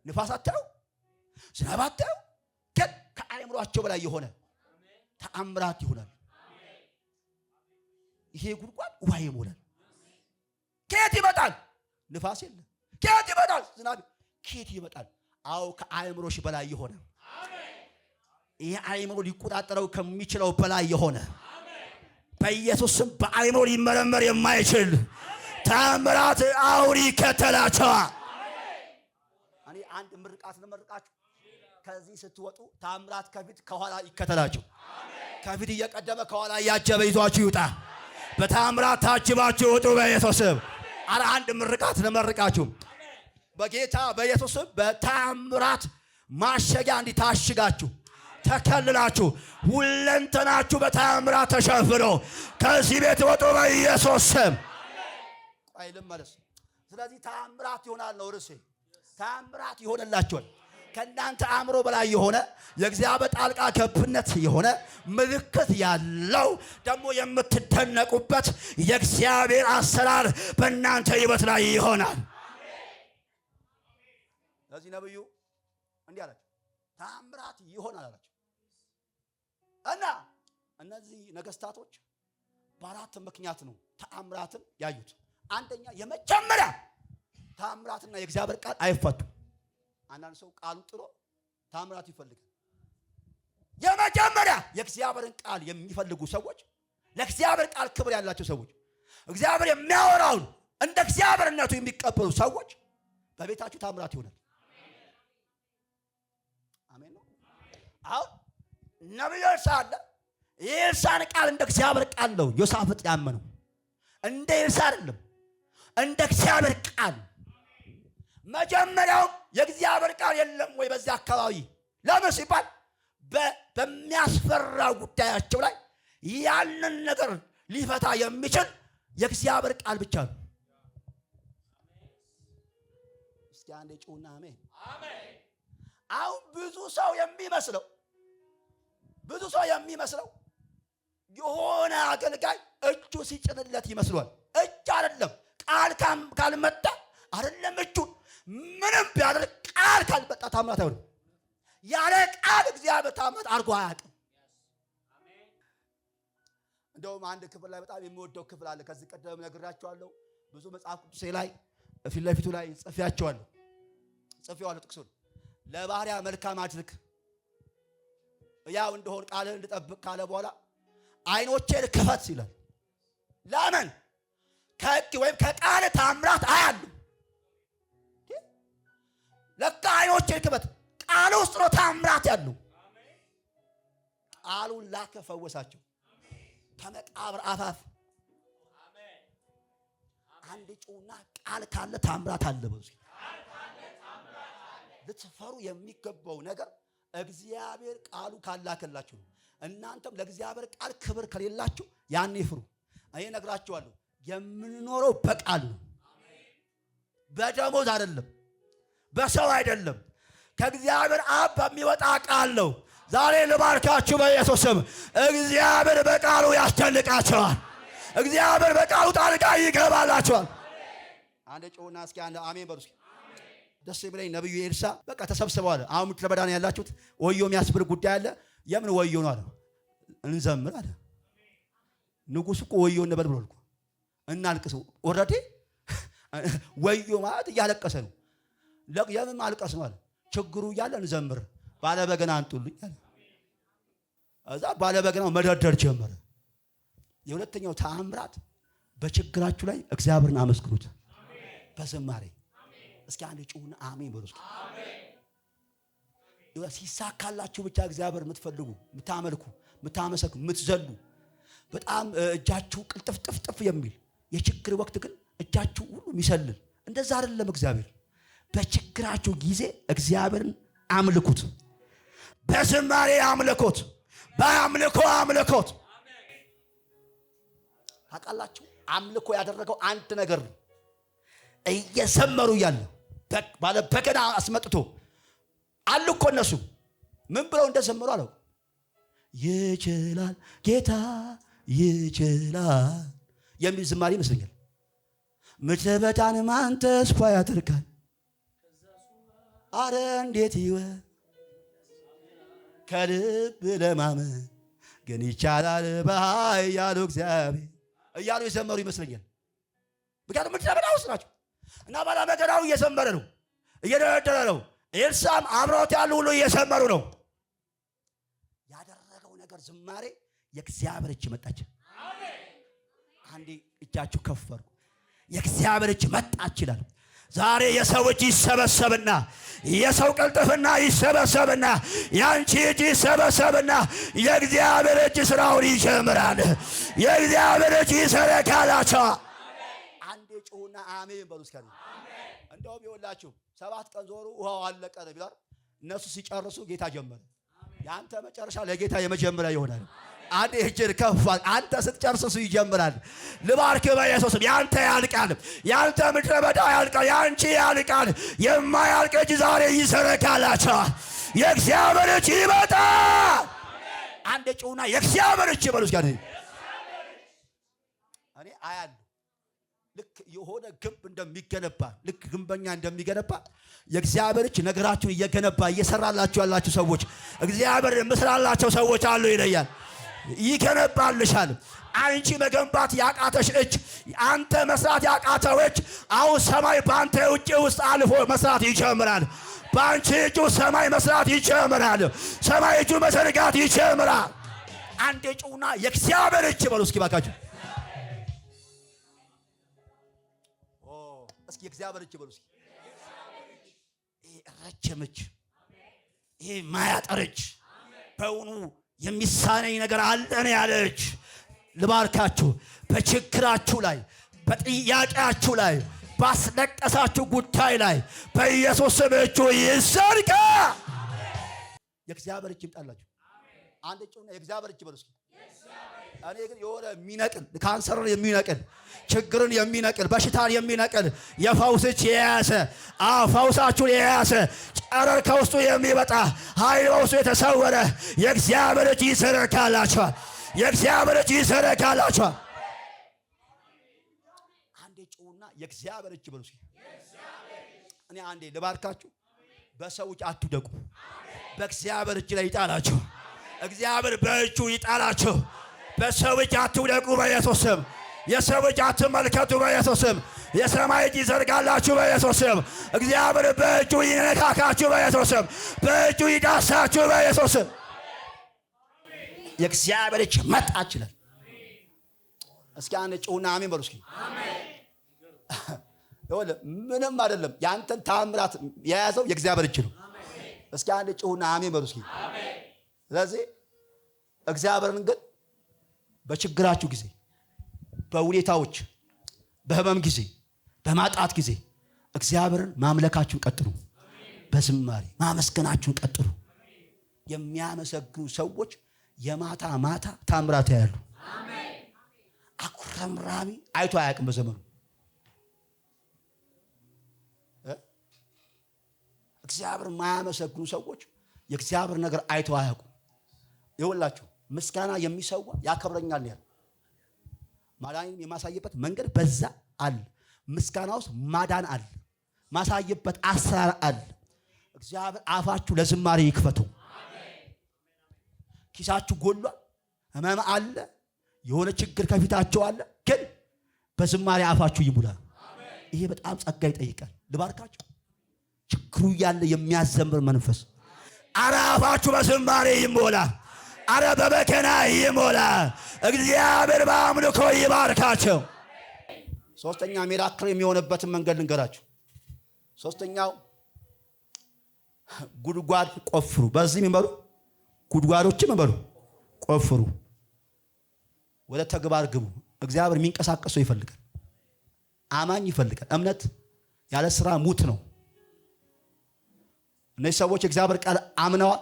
ንፋስ አታዩ፣ ዝናብ አታዩ፣ ግን ከአእምሯቸው በላይ የሆነ ተአምራት ይሆናል። ይሄ ጉድጓድ ውሃ ይሞላል። ከየት ይመጣል? ንፋስ የለም። ከየት ይመጣል? ዝናብ ከየት ይመጣል? አው ከአእምሮሽ በላይ የሆነ ይሄ አእምሮ ሊቆጣጠረው ከሚችለው በላይ የሆነ በኢየሱስ ስም በአእምሮ ሊመረመር የማይችል ተአምራት አውሪ ከተላቸዋል። እኔ አንድ ምርቃት ለመርቃችሁ ከዚህ ስትወጡ ተአምራት ከፊት ከኋላ ይከተላችሁ። ከፊት እየቀደመ ከኋላ እያጀበ ይዟችሁ ይውጣ። በተአምራት ታጅባችሁ ውጡ በኢየሱስ ስም። አረ አንድ ምርቃት ለመርቃችሁ በጌታ በኢየሱስ ስም በተአምራት ማሸጊያ እንዲታሽጋችሁ ተከልላችሁ ሁለንተናችሁ በተአምራት ተሸፍኖ ከዚህ ቤት ወጡ በኢየሱስ ስም። አይልም ማለት። ስለዚህ ተአምራት ይሆናል ነው ርዕሴ። ተአምራት ይሆንላችኋል። ከእናንተ አእምሮ በላይ የሆነ የእግዚአብሔር ጣልቃ ገብነት የሆነ ምልክት ያለው ደግሞ የምትደነቁበት የእግዚአብሔር አሰራር በእናንተ ሕይወት ላይ ይሆናል። ስለዚህ ነብዩ እንዲህ አላቸው፣ ተአምራት ይሆናል አላቸው። እና እነዚህ ነገስታቶች በአራት ምክንያት ነው ተአምራትን ያዩት። አንደኛ የመጀመሪያ ተአምራትና የእግዚአብሔር ቃል አይፈቱም። አንዳንድ ሰው ቃሉን ጥሎ ተአምራት ይፈልጋል። የመጀመሪያ የእግዚአብሔርን ቃል የሚፈልጉ ሰዎች፣ ለእግዚአብሔር ቃል ክብር ያላቸው ሰዎች፣ እግዚአብሔር የሚያወራውን እንደ እግዚአብሔርነቱ የሚቀበሉ ሰዎች በቤታችሁ ተአምራት ይሆናል። አሜን ነው። አሁን ነብዩ ኤልሳዕ አለ። የኤልሳዕን ቃል እንደ እግዚአብሔር ቃል ነው ዮሳፍጥ ያመነው። እንደ ኤልሳዕ አይደለም፣ እንደ እግዚአብሔር ቃል። መጀመሪያው የእግዚአብሔር ቃል የለም ወይ በዚህ አካባቢ? ለምን ሲባል በሚያስፈራ ጉዳያቸው ላይ ያንን ነገር ሊፈታ የሚችል የእግዚአብሔር ቃል ብቻ ነው። እስኪ አንዴ ጩና አሜን። አሁን ብዙ ሰው የሚመስለው የሆነ አገልጋይ እጁ ሲጭንለት ይመስሏል። እጅ አይደለም። ቃል ካልመጣ አይደለም እጁን ምንም ቢያደርግ ቃል ካልመጣ ታምራት አይሆንም። ያለ ቃል እግዚአብሔር ታምራት አድርጎ አያውቅም። እንደውም አንድ ክፍል ላይ በጣም የሚወደው ክፍል አለ። ከዚህ ቀደም ነግራችኋለሁ። ብዙ መጽሐፍ ቅዱሴ ላይ ፊት ለፊቱ ላይ ጽፌዋለሁ። ጥቅሱን ለባሪያ መልካም አድርግ ያው እንደሆን ቃልህን እንድጠብቅ ካለ በኋላ አይኖቼን ክፈት ይላል። ለምን? ከሕግ ወይም ከቃል ታምራት አያሉ። ለካ አይኖቼን ክፈት፣ ቃል ውስጥ ነው ታምራት ያሉ። ቃሉን ላከ፣ ፈወሳቸው ከመቃብር አፋፍ። አንድ ጩና ቃል ካለ ታምራት አለ። በዚህ ልትፈሩ የሚገባው ነገር እግዚአብሔር ቃሉ ካላከላችሁ ነው። እናንተም ለእግዚአብሔር ቃል ክብር ከሌላችሁ ያኔ ፍሩ። እኔ ነግራችኋለሁ፣ የምንኖረው በቃል ነው። በደሞዝ አይደለም፣ በሰው አይደለም፣ ከእግዚአብሔር አብ በሚወጣ ቃል ነው። ዛሬ ልባርካችሁ በኢየሱስ ስም። እግዚአብሔር በቃሉ ያስደንቃቸዋል። እግዚአብሔር በቃሉ ጣልቃ ይገባላቸዋል። አንድ ጮና እስኪ አንድ አሜን በሉ እስኪ። ደስ የሚለኝ ነብዩ ኤልሳዕ በቃ ተሰብስበዋል። አሁን ምድረ በዳ ነው ያላችሁት። ወዮ የሚያስብር ጉዳይ አለ። የምን ወዮ ነው አለ። እንዘምር አለ። ንጉሥ እኮ ወዮ እንበል ብሎ እኮ እናልቅስ። ኦልሬዲ ወዮ ማለት እያለቀሰ ነው። የምን ማልቀስ ነው አለ። ችግሩ እያለ እንዘምር፣ ባለበገና አንጡልኝ አለ። እዛ ባለበገናው መደርደር ጀመረ። የሁለተኛው ተአምራት በችግራችሁ ላይ እግዚአብሔርን አመስግኑት በዝማሬ። እስኪ አንድ ጩሁና አሜን በሉ እስኪ። ሲሳካላችሁ ብቻ እግዚአብሔር የምትፈልጉ የምታመልኩ፣ የምታመሰግኑ፣ የምትዘሉ በጣም እጃችሁ ቅልጥፍጥፍጥፍ የሚል የችግር ወቅት ግን እጃችሁ ሁሉ የሚሰልል እንደዛ አይደለም። እግዚአብሔር በችግራችሁ ጊዜ እግዚአብሔርን አምልኩት፣ በዝማሬ አምልኮት፣ በአምልኮ አምልኮት። ታውቃላችሁ አምልኮ ያደረገው አንድ ነገር ነው። እየዘመሩ እያለ ባለ በገና አስመጥቶ አሉ እኮ እነሱ ምን ብለው እንደዘመሩ አለው። ይችላል ጌታ ይችላል የሚል ዝማሬ ይመስለኛል። ምድረ በዳን ማን ተስፋ ያደርጋል? አረ እንዴት ይወት ከልብ ለማመን ግን ይቻላል በኃያሉ እግዚአብሔር እያሉ የዘመሩ ይመስለኛል። ምክንያቱም ምድረ በዳ ውስጥ ናቸው እና ባለ በገናው እየዘመረ ነው፣ እየደረደረ ነው። ኤልሳዕም አብረውት ያሉ ሁሉ እየዘመሩ ነው። ያደረገው ነገር ዝማሬ የእግዚአብሔር እጅ መጣች። አንዴ እጃችሁ ከፍ አድርጉ። የእግዚአብሔር እጅ መጣች ይላል። ዛሬ የሰው እጅ ይሰበሰብና የሰው ቅልጥፍና ይሰበሰብና ያንቺ እጅ ይሰበሰብና የእግዚአብሔር እጅ ስራውን ይጀምራል። የእግዚአብሔር እጅ ይሰረካላቸው። አንዴ ጩሁና አሜን በሉ እስኪ። እንደውም ይኸውላችሁ 7 ቀን ዞሩ፣ ውሃው አለቀ ነው ቢላል። እነሱ ሲጨርሱ ጌታ ጀመረ። ያንተ መጨረሻ ለጌታ የመጀመሪያ ይሆናል። አንዴ እጅን ከፋል። አንተ ስትጨርስ እሱ ይጀምራል። ልባርክ በኢየሱስም። ያንተ ያልቃል፣ ያንተ ምድረ በዳ ያልቃል፣ ያንቺ ያልቃል። የማያልቅ እጅ ዛሬ ይሰረካላችኋል። የእግዚአብሔር እጅ ይመጣል። አንዴ ጩሁና የእግዚአብሔር እጅ በሉ እስኪ። እኔ አያለሁ ልክ የሆነ ግንብ እንደሚገነባ፣ ልክ ግንበኛ እንደሚገነባ የእግዚአብሔር እጅ ነገራችሁን እየገነባ እየሰራላችሁ ያላችሁ ሰዎች፣ እግዚአብሔር ምስራላቸው ሰዎች አሉ ይለያል። ይገነባልሻል። አንቺ መገንባት ያቃተሽ እጅ፣ አንተ መስራት ያቃተው እጅ አሁን ሰማይ በአንተ እጅ ውስጥ አልፎ መስራት ይጀምራል። በአንቺ እጅ ውስጥ ሰማይ መስራት ይጀምራል። ሰማይ እጁ መዘርጋት ይጀምራል። አንዴ ጩና የእግዚአብሔር እጅ በሉ እስኪ ባካችሁ። እስኪ የእግዚአብሔር እጅ በሉ እስኪ። ይሄ ረጅም እጅ፣ ይሄ ማያጠር እጅ፣ በእውኑ የሚሳነኝ ነገር አለን ያለች ልባርካችሁ። በችግራችሁ ላይ፣ በጥያቄያችሁ ላይ፣ ባስለቀሳችሁ ጉዳይ ላይ በኢየሱስ ስም እጁ ይዘርጋ። የእግዚአብሔር እጅ ይምጣላችሁ። አንድ እጩና የእግዚአብሔር እጅ በሉ እስኪ። እኔ ግን የሆነ የሚነቅል ካንሰርን የሚነቅል ችግርን የሚነቅል በሽታን የሚነቅል የፈውስ እጅ የያዘ ፈውሳችሁን የያዘ ጨረር ከውስጡ የሚበጣ ኃይል በውስጡ የተሰወረ የእግዚአብሔር እጅ ይዘረጋላችኋል። የእግዚአብሔር እጅ ይዘረጋላችኋል። አንዴ ጩና የእግዚአብሔር እጅ በሉ እስኪ። እኔ አንዴ ልባርካችሁ። በሰው እጅ አትውደቁ። በእግዚአብሔር እጅ ላይ ይጣላችሁ። እግዚአብሔር በእጁ ይጣላችሁ። በሰው እጅ አትውደቁ በኢየሱስ ስም። የሰው እጅ አትመልከቱ በኢየሱስ ስም። የሰማይ እጅ ይዘርጋላችሁ በኢየሱስ ስም። እግዚአብሔር በእጁ ይነካካችሁ በኢየሱስ ስም። በእጁ ይዳሳችሁ በኢየሱስ ስም። የእግዚአብሔር እጅ መጣች ይላል። እስኪ አንድ ጩና አሜን በሉ እስኪ። ምንም አይደለም። ያንተን ታምራት የያዘው የእግዚአብሔር እጅ ነው። እስኪ አንድ ጩና አሜን በሉ እስኪ። ስለዚህ እግዚአብሔርን ግን በችግራችሁ ጊዜ፣ በሁኔታዎች፣ በህመም ጊዜ፣ በማጣት ጊዜ እግዚአብሔርን ማምለካችሁን ቀጥሉ። በዝማሬ ማመስገናችሁን ቀጥሉ። የሚያመሰግኑ ሰዎች የማታ ማታ ታምራት ያያሉ። አኩረምራሚ አይቶ አያውቅም በዘመኑ። እግዚአብሔር የማያመሰግኑ ሰዎች የእግዚአብሔር ነገር አይቶ አያውቁም። ይኸውላችሁ ምስጋና የሚሰዋ ያከብረኛል ያለ ማዳንን የማሳየበት መንገድ በዛ አለ። ምስጋና ውስጥ ማዳን አለ። ማሳየበት አሰራር አለ። እግዚአብሔር አፋችሁ ለዝማሬ ይክፈቱ። ኪሳችሁ ጎሏል፣ ህመም አለ፣ የሆነ ችግር ከፊታችሁ አለ፣ ግን በዝማሬ አፋችሁ ይሙላ። ይሄ በጣም ጸጋ ይጠይቃል። ልባርካችሁ። ችግሩ ያለ የሚያዘምር መንፈስ አረ አፋችሁ በዝማሬ ይሞላ። አረ በበከና ይሞላ። እግዚአብሔር በአምልኮ ይባርካቸው። ሶስተኛ ሚራክል የሚሆንበትን መንገድ ልንገራችሁ። ሶስተኛው ጉድጓድ ቆፍሩ። በዚህ የሚመሩ ጉድጓዶችም ይመሩ ቆፍሩ። ወደ ተግባር ግቡ። እግዚአብሔር የሚንቀሳቀሰው ይፈልጋል። አማኝ ይፈልጋል። እምነት ያለ ስራ ሙት ነው። እነዚህ ሰዎች እግዚአብሔር ቃል አምነዋል።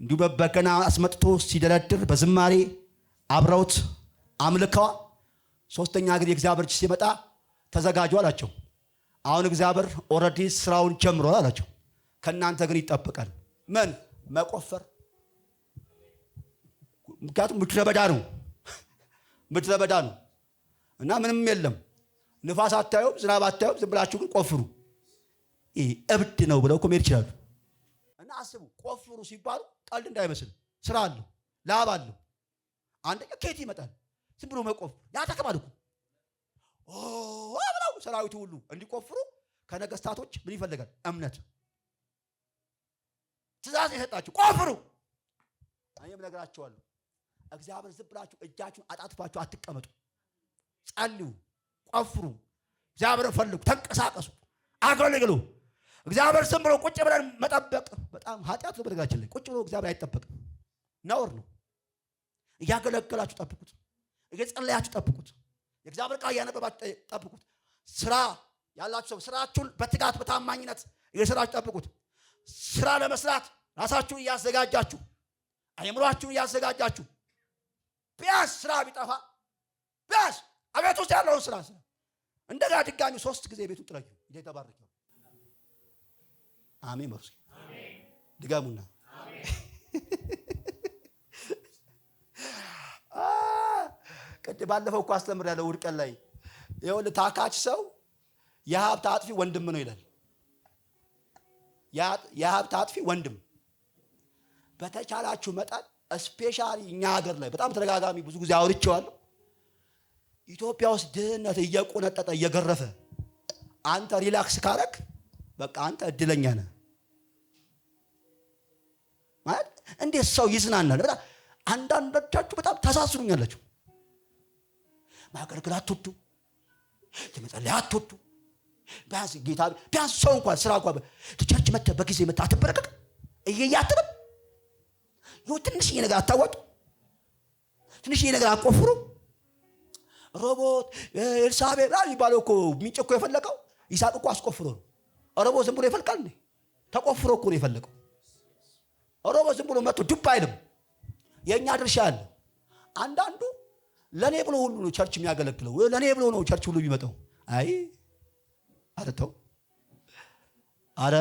እንዲሁ በበገና አስመጥቶ ሲደረድር በዝማሬ አብረውት አምልከዋል። ሶስተኛ ጊዜ እግዚአብሔር ሲመጣ ተዘጋጁ አላቸው። አሁን እግዚአብሔር ኦልሬዲ ስራውን ጀምሯል አላቸው። ከእናንተ ግን ይጠብቃል ምን? መቆፈር። ምክንያቱም ምድረ በዳ ነው። ምድረ በዳ ነው እና ምንም የለም። ንፋስ አታዩም፣ ዝናብ አታዩም። ዝም ብላችሁ ግን ቆፍሩ። ይሄ እብድ ነው ብለው እኮ መሄድ ይችላሉ። እና አስቡ፣ ቆፍሩ ሲባሉ ቀልድ እንዳይመስል ስራ አለው፣ ላብ አለው። አንደኛ ከየት ይመጣል? ዝም ብሎ መቆፈር ያተከማል እኮ ብለው ሰራዊቱ ሁሉ እንዲቆፍሩ ከነገስታቶች ምን ይፈልጋል? እምነት። ትእዛዝ የሰጣችሁ ቆፍሩ። እኔም እነግራችኋለሁ፣ እግዚአብሔር ዝም ብላችሁ እጃችሁን አጣጥፋችሁ አትቀመጡ። ጸልዩ፣ ቆፍሩ፣ እግዚአብሔርን ፈልጉ፣ ተንቀሳቀሱ፣ አገልግሉ። እግዚአብሔር ዝም ብሎ ቁጭ ብለን መጠበቅ በጣም ኃጢአት ነው። በነገራችን ላይ ቁጭ ብሎ እግዚአብሔር አይጠበቅም፣ ነውር ነው። እያገለገላችሁ ጠብቁት፣ እየጸለያችሁ ጠብቁት፣ የእግዚአብሔር ቃል እያነበባችሁ ጠብቁት። ስራ ያላችሁ ሰው ስራችሁን በትጋት በታማኝነት እየሰራችሁ ጠብቁት። ስራ ለመስራት ራሳችሁን እያዘጋጃችሁ፣ አእምሯችሁን እያዘጋጃችሁ፣ ቢያንስ ስራ ቢጠፋ ቢያንስ አቤት ውስጥ ያለውን ስራ እንደጋ ድጋሚ 3 ጊዜ ቤቱ ጥረዩ። የተባረከ አሜን በርሱ ድጋሙና ቅድም ባለፈው እኮ አስተምሬያለሁ። ውድቀት ላይ ይኸውልህ ታካች ሰው የሀብት አጥፊ ወንድም ነው ይላል። የሀብት አጥፊ ወንድም። በተቻላችሁ መጠን ስፔሻሊ እኛ ሀገር ላይ በጣም ተደጋጋሚ ብዙ ጊዜ አውርቼዋለሁ። ኢትዮጵያ ውስጥ ድህነት እየቆነጠጠ እየገረፈ አንተ ሪላክስ ካረክ በቃ አንተ እድለኛ ነህ ማለት። እንዴት ሰው ይዝናናል? በጣም አንዳንዶቻችሁ በጣም ታሳዝኑኛላችሁ። ማገልገል አትወዱ፣ መጸለይ አትወዱ። ቢያንስ ጌታ ቢያንስ ሰው እንኳን ስራ እንኳን ቸርች መጥተህ በጊዜ መጥተህ አትበረከክ እየያትንም ይኸው ትንሽዬ ነገር አታዋጡ፣ ትንሽዬ ነገር አቆፍሩ። ሮቦት ኤልሳቤጥ የሚባለው እኮ ምንጭ እኮ የፈለቀው ይስሐቅ እኮ አስቆፍሮ ነው። ሮቦት ዝም ብሎ ይፈልቃል እንዴ? ተቆፍሮ እኮ ነው የፈለቀው። ሮቦት ዝም ብሎ መጥቶ ዱብ አይልም። የእኛ ድርሻ አለ። አንዳንዱ ለኔ ብሎ ሁሉ ነው ቸርች የሚያገለግለው፣ ለኔ ብሎ ነው ቸርች ሁሉ የሚመጣው። አይ አረተው አረ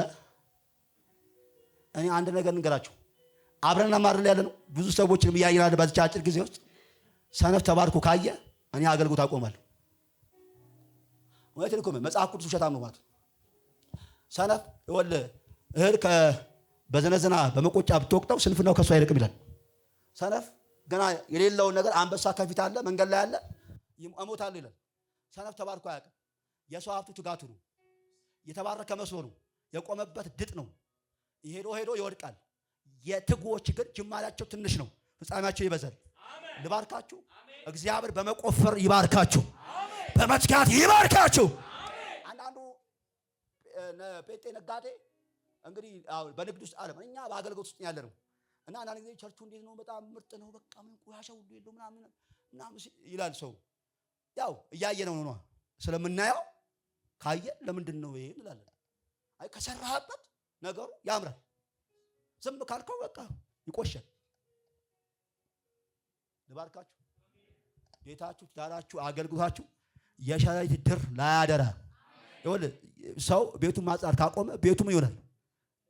እኔ አንድ ነገር እንገራችሁ። አብረን ማርል ያለ ነው ብዙ ሰዎችንም ያያይናል። በዚህ አጭር ጊዜ ውስጥ ሰነፍ ተባርኮ ካየ እኔ አገልግሎት አቆማለሁ። ወይስ ልኮ መጽሐፍ ቅዱስ ውሸታም ነው ማለት ሰነፍ ወለ እህል በዘነዘና በመቆጫ ብትወቅጠው ስንፍናው ከሱ አይርቅም ይላል። ሰነፍ ገና የሌለውን ነገር አንበሳ ከፊት አለ፣ መንገድ ላይ አለ፣ እሞታለሁ ይላል። ሰነፍ ተባርኮ አያውቅም። የሰው ሀብቱ ትጋቱ ነው። የተባረከ መስሎ ነው። የቆመበት ድጥ ነው። ሄዶ ሄዶ ይወድቃል። የትጉዎች ግን ጅማሬያቸው ትንሽ ነው፣ ፍጻሜያቸው ይበዛል። ልባርካችሁ። እግዚአብሔር በመቆፈር ይባርካችሁ፣ በመትጋት ይባርካችሁ። አንዳንዱ ጴንጤ ነጋዴ እንግዲህ በንግድ ውስጥ ዓለም እኛ በአገልግሎት ውስጥ ያለ ነው እና አንዳንድ ጊዜ ቸርቹ እንዴት ነው በጣም ምርጥ ነው በቃ ምን ቆሻሻ ሁሉ የለው ምናምን ይላል ሰው። ያው እያየ ነው ነው ስለምናየው ካየ ለምንድን ነው ይሄ እንላለን። አይ ከሰራህበት ነገሩ ያምራል። ዝም ካልከው በቃ ይቆሻል። ልባርካችሁ። ቤታችሁ፣ ትዳራችሁ፣ አገልግሎታችሁ የሸረሪት ድር ላያደራ ይወል ሰው ቤቱን ማጽዳት ካቆመ ቤቱ ምን ይሆናል?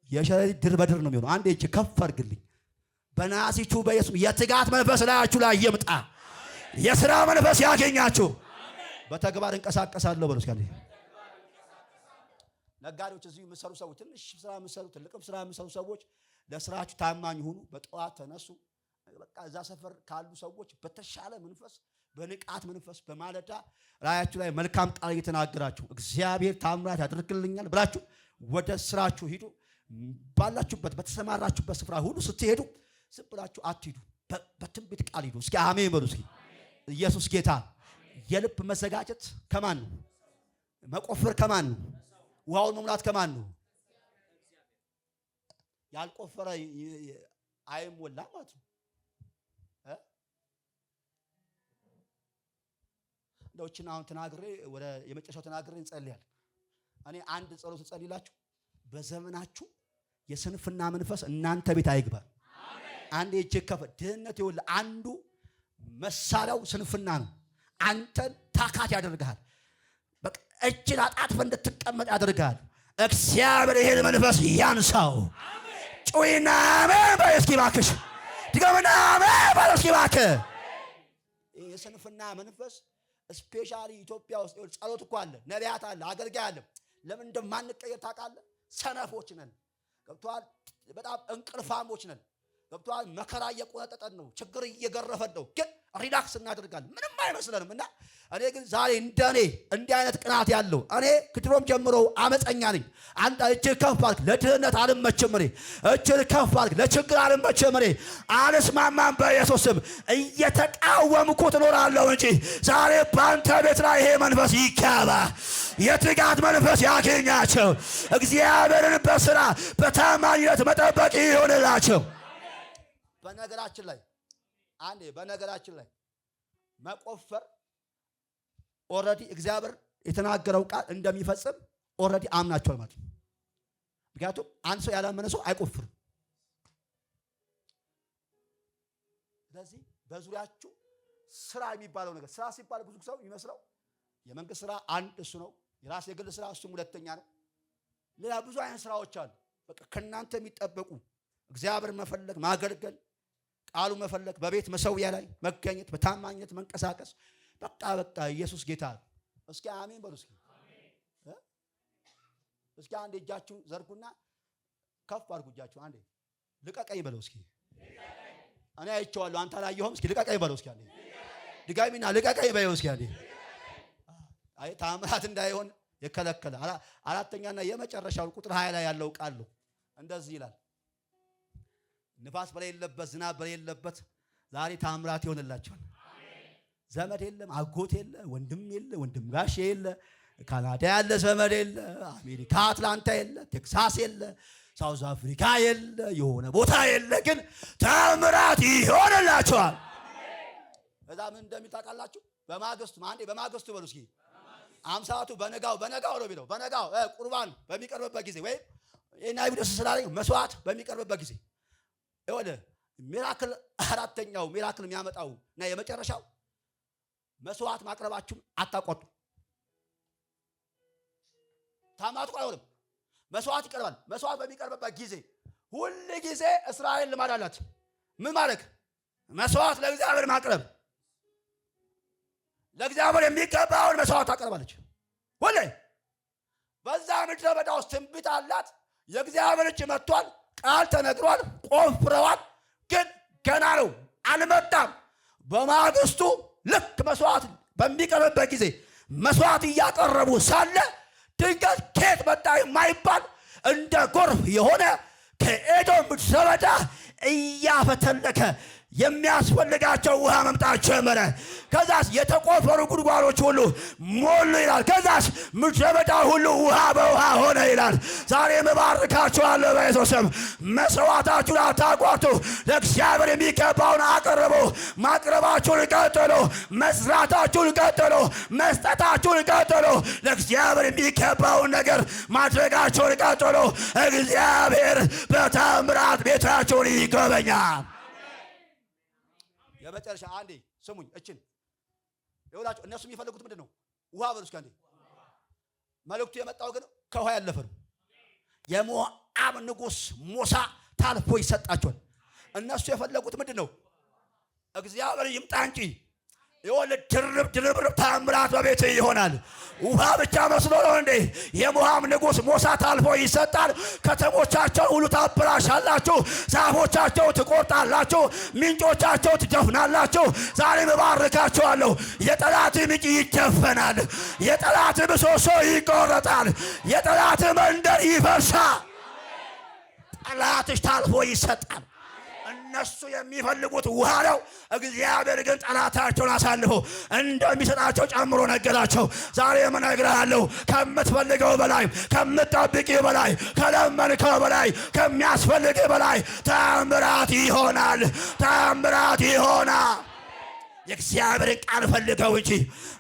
የሸረሪት ድር በድር ነው የሚሆነው። አንዴ እጅ ከፍ አድርግልኝ። በናሲቱ በኢየሱስ የትጋት መንፈስ ላያችሁ ላይ ይምጣ። የሥራ መንፈስ ያገኛችሁ። በተግባር እንቀሳቀሳለሁ በሉ እስኪ። ነጋዴዎች እዚህ የምትሰሩ ሰዎች፣ ትንሽ ስራ የምትሰሩ ትልቅም ስራ የምትሰሩ ሰዎች ለስራችሁ ታማኝ ሁኑ። በጠዋት ተነሱ። በቃ እዛ ሰፈር ካሉ ሰዎች በተሻለ መንፈስ፣ በንቃት መንፈስ በማለዳ ራያችሁ ላይ መልካም ቃል እየተናገራችሁ እግዚአብሔር ታምራት ያደርግልኛል ብላችሁ ወደ ስራችሁ ሂዱ። ባላችሁበት በተሰማራችሁበት ስፍራ ሁሉ ስትሄዱ ዝም ብላችሁ አትሂዱ። በትንቢት ቃል ሂዱ። እስኪ አሜን በሉ እስኪ። ኢየሱስ ጌታ። የልብ መዘጋጀት ከማን ነው? መቆፈር ከማን ነው? ውሃውን መሙላት ከማን ነው? ያልቆፈረ አይሞላም ማለት ነው። እንደውችን አሁን ተናግሬ ወደ የመጨረሻው ተናግሬ እንጸልያለን። እኔ አንድ ጸሎት ጸልይላችሁ። በዘመናችሁ የስንፍና መንፈስ እናንተ ቤት አይግባ። አንድ የጀከፈ ድህነት ይወል አንዱ መሳሪያው ስንፍና ነው። አንተን ታካት ያደርጋል። በቃ እጅን አጣጥፈ እንድትቀመጥ ያደርጋል። እግዚአብሔር ይሄን መንፈስ ያንሳው። ጩይና አሜን በል እስኪ እባክሽ። ድገምና አሜን በል እስኪ እባክህ። የስንፍና መንፈስ ስፔሻሊ ኢትዮጵያ ውስጥ ጸሎት እኮ አለ፣ ነቢያት አለ፣ አገልጋይ አለ። ለምን እንደማንቀየር ታውቃለህ? ሰነፎች ነን። ገብቶሃል? በጣም እንቅልፋሞች ነን። ገብቶሃል? መከራ እየቆነጠጠን ነው፣ ችግር እየገረፈን ነው። ግን ሪላክስ እናደርጋለን፣ ምንም አይመስለንም። እና እኔ ግን ዛሬ እንደኔ እንዲህ አይነት ቅናት ያለው እኔ ከድሮም ጀምሮ አመፀኛ ነኝ። አንተ እጅህ ከፍ አድርግ፣ ለድህነት አልመችም። እኔ እጅህ ከፍ አድርግ፣ ለችግር አልመችም። እኔ አልስማማም። በኢየሱስ ስም እየተቃወምኩት እኖራለሁ እንጂ ዛሬ በአንተ ቤት ላይ ይሄ መንፈስ ይካባ፣ የትጋት መንፈስ ያገኛቸው። እግዚአብሔርን በስራ በታማኝነት መጠበቅ ይሆንላቸው። በነገራችን ላይ መቆፈር ኦልሬዲ እግዚአብሔር የተናገረው ቃል እንደሚፈጽም ኦልሬዲ አምናቸዋል ማለት ነው። ምክንያቱም አንድ ሰው ያላመነ ሰው አይቆፍርም። ስለዚህ በዙሪያችሁ ስራ የሚባለው ነገር፣ ስራ ሲባል ብዙ ሰው የሚመስለው የመንግስት ስራ አንድ እሱ ነው፣ የራስ የግል ስራ እሱም ሁለተኛ ነው። ሌላ ብዙ አይነት ስራዎች አሉ። በቃ ከናንተ የሚጠበቁ እግዚአብሔር መፈለግ፣ ማገልገል፣ ቃሉ መፈለግ፣ በቤት መሰዊያ ላይ መገኘት፣ በታማኝነት መንቀሳቀስ። በቃ ኢየሱስ ጌታ። እስኪ አሜን በሉ እስኪ። እስኪ አንዴ እጃችሁ ዘርጉና ከፍ አድርጉ እጃችሁ። አንዴ ልቀቀኝ በለው እስኪ። እኔ አይቼዋለሁ አንተ አላየኸውም። እስኪ ልቀቀኝ በለው እስኪ። አንዴ ድጋሚና ልቀቀኝ በለው እስኪ። አንዴ አይ ታምራት እንዳይሆን የከለከለ አራተኛና የመጨረሻው ቁጥር 20 ላይ ያለው ቃል ነው። እንደዚህ ይላል፣ ንፋስ በሌለበት ዝናብ በሌለበት ዛሬ ታምራት ይሆንላችኋል። ዘመድ የለም፣ አጎት የለ፣ ወንድም የለ፣ ወንድም ጋሽ የለ፣ ካናዳ ያለ ዘመድ የለ፣ አሜሪካ አትላንታ የለ፣ ቴክሳስ የለ፣ ሳውዝ አፍሪካ የለ፣ የሆነ ቦታ የለ፣ ግን ታምራት ይሆንላችኋል። እዛ ምን እንደሚል ታውቃላችሁ? በማግስቱ አንዴ በማግስቱ በሉ እስኪ 50ቱ በነጋው ነው የሚለው። በነጋው ቁርባን በሚቀርብበት ጊዜ ወይም የናይብ ደስ ስላለኝ መስዋዕት በሚቀርብበት ጊዜ ወደ ሚራክል አራተኛው ሚራክል የሚያመጣው እና የመጨረሻው መስዋዕት ማቅረባችሁን አታቋርጡ። ታማቱ አይሆንም። መስዋዕት ይቀርባል። መስዋዕት በሚቀርብበት ጊዜ ሁሉ ጊዜ እስራኤል ልማድ አላት። ምን ማድረግ? መስዋዕት ለእግዚአብሔር ማቅረብ። ለእግዚአብሔር የሚገባውን መስዋዕት ታቀርባለች። ሁሌ በዛ ምድረ በዳ ውስጥ ትንቢት አላት። የእግዚአብሔር እጅ መጥቷል። ቃል ተነግሯል። ቆፍረዋል። ግን ገና ነው፣ አልመጣም። በማግስቱ ልክ መስዋዕት በሚቀርብበት ጊዜ መስዋዕት እያቀረቡ ሳለ ድንገት ከየት መጣ የማይባል እንደ ጎርፍ የሆነ ከኤዶም ምድረ በዳ እያፈተለከ የሚያስፈልጋቸው ውሃ መምጣት ጀመረ። ከዛስ የተቆፈሩ ጉድጓዶች ሁሉ ሞሉ ይላል። ከዛስ ምድረ በዳ ሁሉ ውሃ በውሃ ሆነ ይላል። ዛሬ እባርካችኋለሁ በኢየሱስ ስም። መስዋዕታችሁን አታቋርጡ። ለእግዚአብሔር የሚገባውን አቅርቡ። ማቅረባችሁን ቀጥሉ። መስራታችሁን ቀጥሉ። መስጠታችሁን ቀጥሉ። ለእግዚአብሔር የሚገባውን ነገር ማድረጋችሁን ቀጥሉ። እግዚአብሔር በተአምራት ቤታችሁን ይጎበኛል። የመጨረሻ አንዴ ስሙኝ። እችን ይኸውላችሁ እነሱ የሚፈልጉት ምንድን ነው? ውሃ በሉ እስኪ አንዴ። መልእክቱ የመጣው ግን ከውሃ ያለፈ ነው። የሞዓብ ንጉሥ ሞሳ ታልፎ ይሰጣቸዋል። እነሱ የፈለጉት ምንድን ነው? እግዚአብሔር ይምጣ እንጂ የወለ ድርብ ተአምራት በቤት ይሆናል። ውሃ ብቻ መስሎ ነው እንዴ? የሞዓብ ንጉሥ ሞሳ ታልፎ ይሰጣል። ከተሞቻቸው ሁሉ ታበላሻላችሁ፣ ዛፎቻቸው ትቆርጣላችሁ፣ ምንጮቻቸው ትደፍናላችሁ። ዛሬ እባርካችኋለሁ። የጠላት ምንጭ ይደፈናል። የጠላት ምሰሶ ይቆረጣል። የጠላት መንደር ይፈርሳል። ጠላትሽ ታልፎ ይሰጣል። እነሱ የሚፈልጉት ውሃ ነው። እግዚአብሔር ግን ጠላታቸውን አሳልፎ እንደሚሰጣቸው ጨምሮ ነገራቸው። ዛሬ እነግርሃለሁ ከምትፈልገው በላይ፣ ከምትጠብቂው በላይ፣ ከለመንከው በላይ፣ ከሚያስፈልግህ በላይ ተአምራት ይሆናል። ተአምራት ይሆናል። የእግዚአብሔርን ቃል ፈልገው እንጂ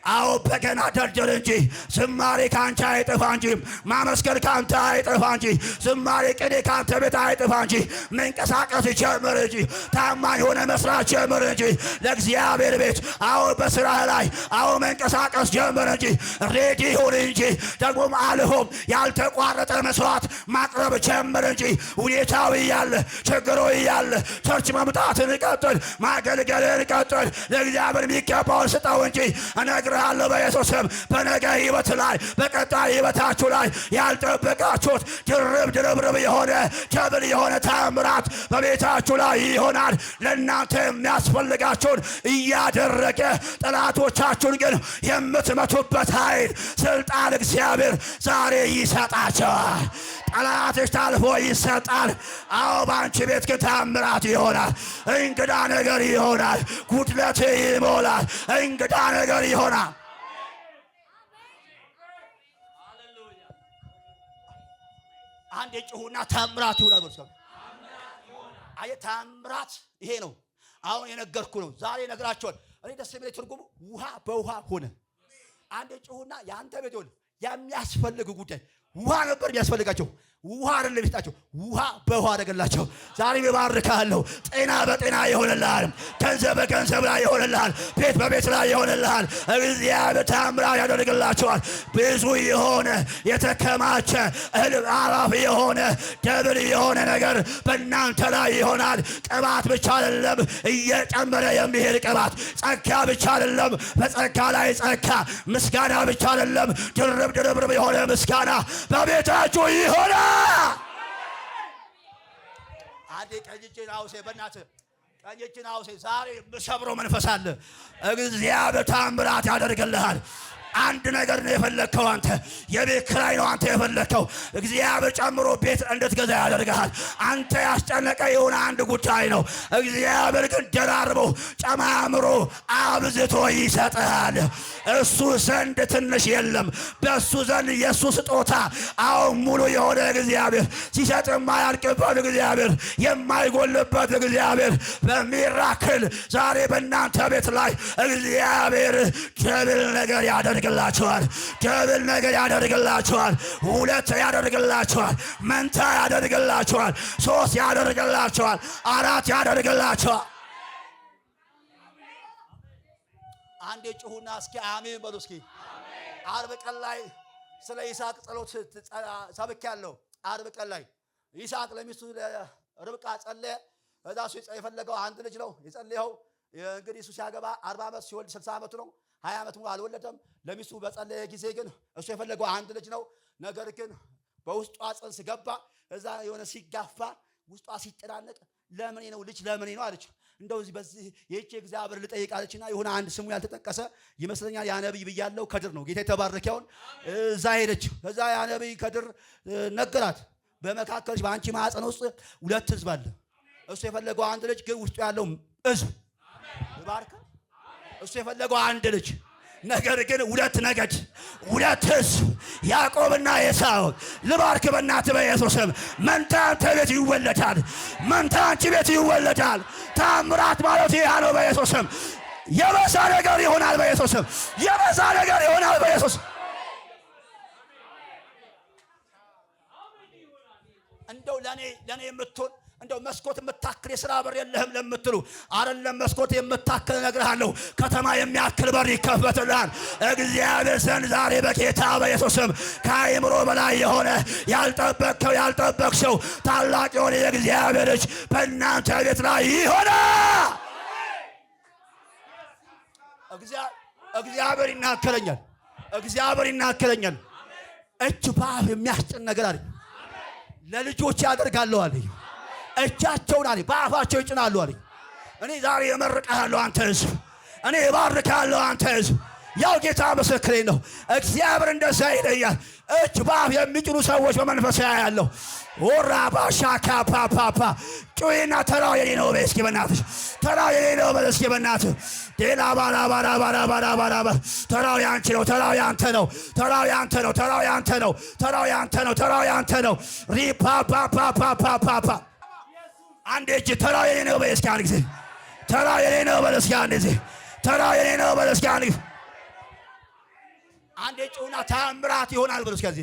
አዎ በገና ደርድር እንጂ ዝማሬ ካንተ አይጠፋ እንጂ ማመስገን ካንተ አይጠፋ እንጂ ዝማሬ ቅኔ ካንተ ቤት አይጠፋ እንጂ መንቀሳቀስ ጀምር እንጂ ታማኝ ሆነ መስራት ጀምር እንጂ ለእግዚአብሔር ቤት አዎ በስራህ ላይ አዎ መንቀሳቀስ ጀምር እንጂ ሬዲ ሁን እንጂ ደግሞም አልሆም ያልተቋረጠ መስዋዕት ማቅረብ ጀምር እንጂ ሁኔታው እያለ ችግሩ እያለ ቸርች መምጣትን ቀጥል፣ ማገልገልን ቀጥል። ለእግዚአብሔር የሚገባውን ስጠው እንጂ እነግርሃለሁ በኢየሱስ ስም በነገ ሕይወት ላይ በቀጣይ ሕይወታችሁ ላይ ያልጠበቃችሁት ድርብ የሆነ ደብል የሆነ ተአምራት በቤታችሁ ላይ ይሆናል። ለእናንተ የሚያስፈልጋችሁን እያደረገ ጠላቶቻችሁን ግን የምትመቱበት ኃይል ስልጣን እግዚአብሔር ዛሬ ይሰጣቸዋል። ጠላትሽ ታልፎ ይሰጣል። አዎ በአንቺ ቤት ግን ተአምራት ይሆናል። እንግዳ ነገር ይሆናል። ጉድለት ይሞላል። እንግዳ ነገር ይሆናል። አንድ የጭሁና ተአምራት ይሆናል። አየ ተአምራት ይሄ ነው። አሁን የነገርኩ ነው። ዛሬ ነግራቸዋል። እኔ ደስ የሚለኝ ትርጉሙ ውሃ በውሃ ሆነ። አንድ የጭሁና የአንተ ቤት ይሆን የሚያስፈልግ ጉዳይ ውሃ ነበር የሚያስፈልጋቸው። ውሃ አይደለም ይስጣቸው፣ ውሃ በውሃ አደረገላቸው። ዛሬ እባርካለሁ። ጤና በጤና ይሆንልሃል። ገንዘብ በገንዘብ ላይ ይሆንልሃል። ቤት በቤት ላይ ይሆንልሃል። እግዚአብሔር ተአምራት ያደርግላቸዋል። ብዙ የሆነ የተከማቸ እህል አላፊ የሆነ ደብል የሆነ ነገር በእናንተ ላይ ይሆናል። ቅባት ብቻ አይደለም እየጨመረ የሚሄድ ቅባት፣ ጸጋ ብቻ አይደለም በጸጋ ላይ ጸጋ፣ ምስጋና ብቻ አይደለም ድርብ የሆነ ምስጋና በቤታችሁ ይሆናል። አንዴ ቀኝችን አውሴ በእናትህ ቀኝችን አውሴ። ዛሬ የምሰብረው መንፈስ አለ። እግዚአብሔር ተአምራት ያደርግልሃል። አንድ ነገር ነው የፈለግከው አንተ። የቤት ኪራይ ነው አንተ የፈለግከው። እግዚአብሔር ጨምሮ ቤት እንድትገዛ ያደርግሃል። አንተ ያስጨነቀ የሆነ አንድ ጉዳይ ነው። እግዚአብሔር ግን ደራርቦ ጨማምሮ አብዝቶ ይሰጥሃል። እሱ ዘንድ ትንሽ የለም። በእሱ ዘንድ የእሱ ስጦታ አሁን ሙሉ የሆነ እግዚአብሔር ሲሰጥ የማያልቅበት እግዚአብሔር የማይጎልበት እግዚአብሔር በሚራክል ዛሬ በእናንተ ቤት ላይ እግዚአብሔር ደብል ነገር ያደርግላችኋል። ደብል ነገር ያደርግላችኋል። ሁለት ያደርግላችኋል። መንታ ያደርግላችኋል። ሶስት ያደርግላችኋል። አራት ያደርግላችኋል። አንዴ ጩሁና እስኪ አሜን በሉ እስኪ። ዓርብ ቀን ላይ ስለ ይስሐቅ ጸሎት ሰብኬያለሁ። ዓርብ ቀን ላይ ይስሐቅ ለሚስቱ ርብቃ ጸለየ። እዛ እሱ የፈለገው አንድ ልጅ ነው የጸለየው። እንግዲህ እሱ ሲያገባ 40 ዓመት ሲወልድ 60 ዓመቱ ነው። 20 ዓመት ሙሉ አልወለደም። ለሚስቱ በጸለየ ጊዜ ግን እሱ የፈለገው አንድ ልጅ ነው። ነገር ግን በውስጧ ጽንስ ገባ። እዛ የሆነ ሲጋፋ ውስጧ ሲጨናነቅ ለምን ነው ልጅ ለምን ነው አለች። እንደው በዚህ የእቺ እግዚአብሔር ልጠይቃለችና የሆነ አንድ ስሙ ያልተጠቀሰ ይመስለኛል ያ ነብይ ብያለው ከድር ነው ጌታ የተባረከውን እዛ ሄደች። ከዛ ያ ነብይ ከድር ነገራት። በመካከልሽ በአንቺ ማህፀን ውስጥ ሁለት ህዝብ አለ። እሱ የፈለገው አንድ ልጅ ግን ውስጡ ያለው ህዝብ ይባርካ። እሱ የፈለገው አንድ ልጅ ነገር ግን ሁለት ነገድ ሁለት ህዝብ ያዕቆብና ኤሳው ልባርክ በእናትህ በኢየሱስ ስም። መንታ አንተ ቤት ይወለዳል። መንታ አንቺ ቤት ይወለዳል። ታምራት ማለት ይሄ ነው። በኢየሱስ ስም የበዛ ነገር ይሆናል። በኢየሱስ ስም የበዛ ነገር ይሆናል። በኢየሱስ እንደው ለኔ የምትሆን እንደው መስኮት የምታክል የሥራ በር የለህም ለምትሉ አይደለም፣ መስኮት የምታክል እነግርሃለሁ። ከተማ የሚያክል በር ይከፈትልሃል። እግዚአብሔር ዘንድ ዛሬ በጌታ በኢየሱስ ስም ከአእምሮ በላይ የሆነ ያልጠበቅሽው ታላቅ የሆነ የእግዚአብሔር እጅ በእናንተ ቤት ላይ ይሆናል። እግዚአብሔር ይናገረኛል። እግዚአብሔር ይናገረኛል። እጅ በአፍ የሚያስጭን ነገር አለ። ለልጆች ያደርጋለሁ አለ። እጃቸውን አለ በአፋቸው ይጭናሉ አለ። እኔ ዛሬ እመርቅሃለሁ አንተ ሕዝብ፣ እኔ እባርክሃለሁ አንተ ሕዝብ። ያው ጌታ ምስክሬ ነው። እግዚአብሔር እንደዛ ይለኛል። እጅ በአፍ የሚጭኑ ሰዎች በመንፈስ ያያለሁ። ወራ ባሻካ ፓፓ ጩይና ተራው የኔ ነው በእስኪ በእናትሽ ተራው የኔ ነው በእስኪ በእናትህ ዴላ ባራ ባራ ባራ ባራ ባራ ተራው ያንቺ ነው። ተራው ያንተ ነው። ተራው ያንተ ነው። ተራው ያንተ ነው። ተራው ያንተ ነው። ተራው ያንተ ነው። ሪፓ ፓ ፓ ፓ ፓ ፓ አንዴ እጅ ተራው የኔ ነው በእስኪ አንድ ጊዜ ተራው የኔ ነው በእስኪ አንድ ጊዜ ተራው የኔ ነው በእስኪ አንድ ጊዜ አንዴ ጩና ታምራት ይሆናል በእስኪ ጊዜ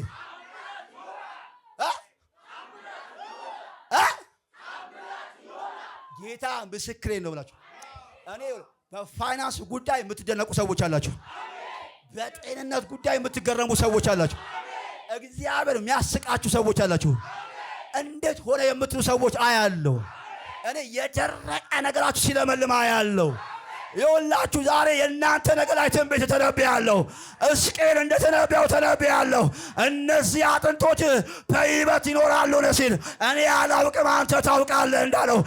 ጌታ ምስክሬ ነው ብላችሁ እኔ በፋይናንስ ጉዳይ የምትደነቁ ሰዎች አላችሁ። በጤንነት ጉዳይ የምትገረሙ ሰዎች አላችሁ። እግዚአብሔር የሚያስቃችሁ ሰዎች አላችሁ። እንዴት ሆነ የምትሉ ሰዎች አያለሁ። እኔ የደረቀ ነገራችሁ ሲለመልም አያለሁ። ይኸውላችሁ ዛሬ የእናንተ ነገር ላይ ትንቢት ተነብያለሁ። ሕዝቅኤል እንደተነበየው ተነብያለሁ። እነዚህ አጥንቶች በሕይወት ይኖራሉ ሲል እኔ አላውቅም አንተ ታውቃለህ እንዳለው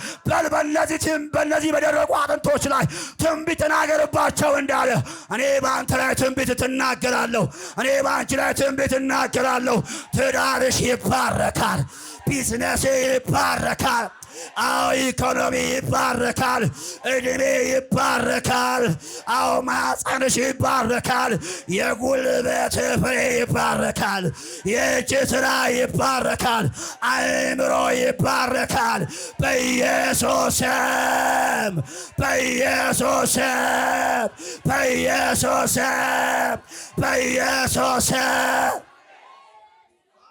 በእነዚህ በደረቁ አጥንቶች ላይ ትንቢት ተናገርባቸው እንዳለ እኔ በአንተ ላይ ትንቢት ትናገራለሁ። እኔ በአንቺ ላይ ትንቢት እናገራለሁ። ትዳርሽ ይባረካል። ቢዝነስ ይባረካል። አዎ ኢኮኖሚ ይባረካል። እድሜ ይባረካል። አዎ ማህፀንሽ ይባረካል። የጉልበት ፍሬ ይባረካል። የእጅ ሥራ ይባረካል። አእምሮ ይባረካል። በኢየሱስ ስም በኢየሱስ ስም በኢየሱስ ስም በኢየሱስ ስም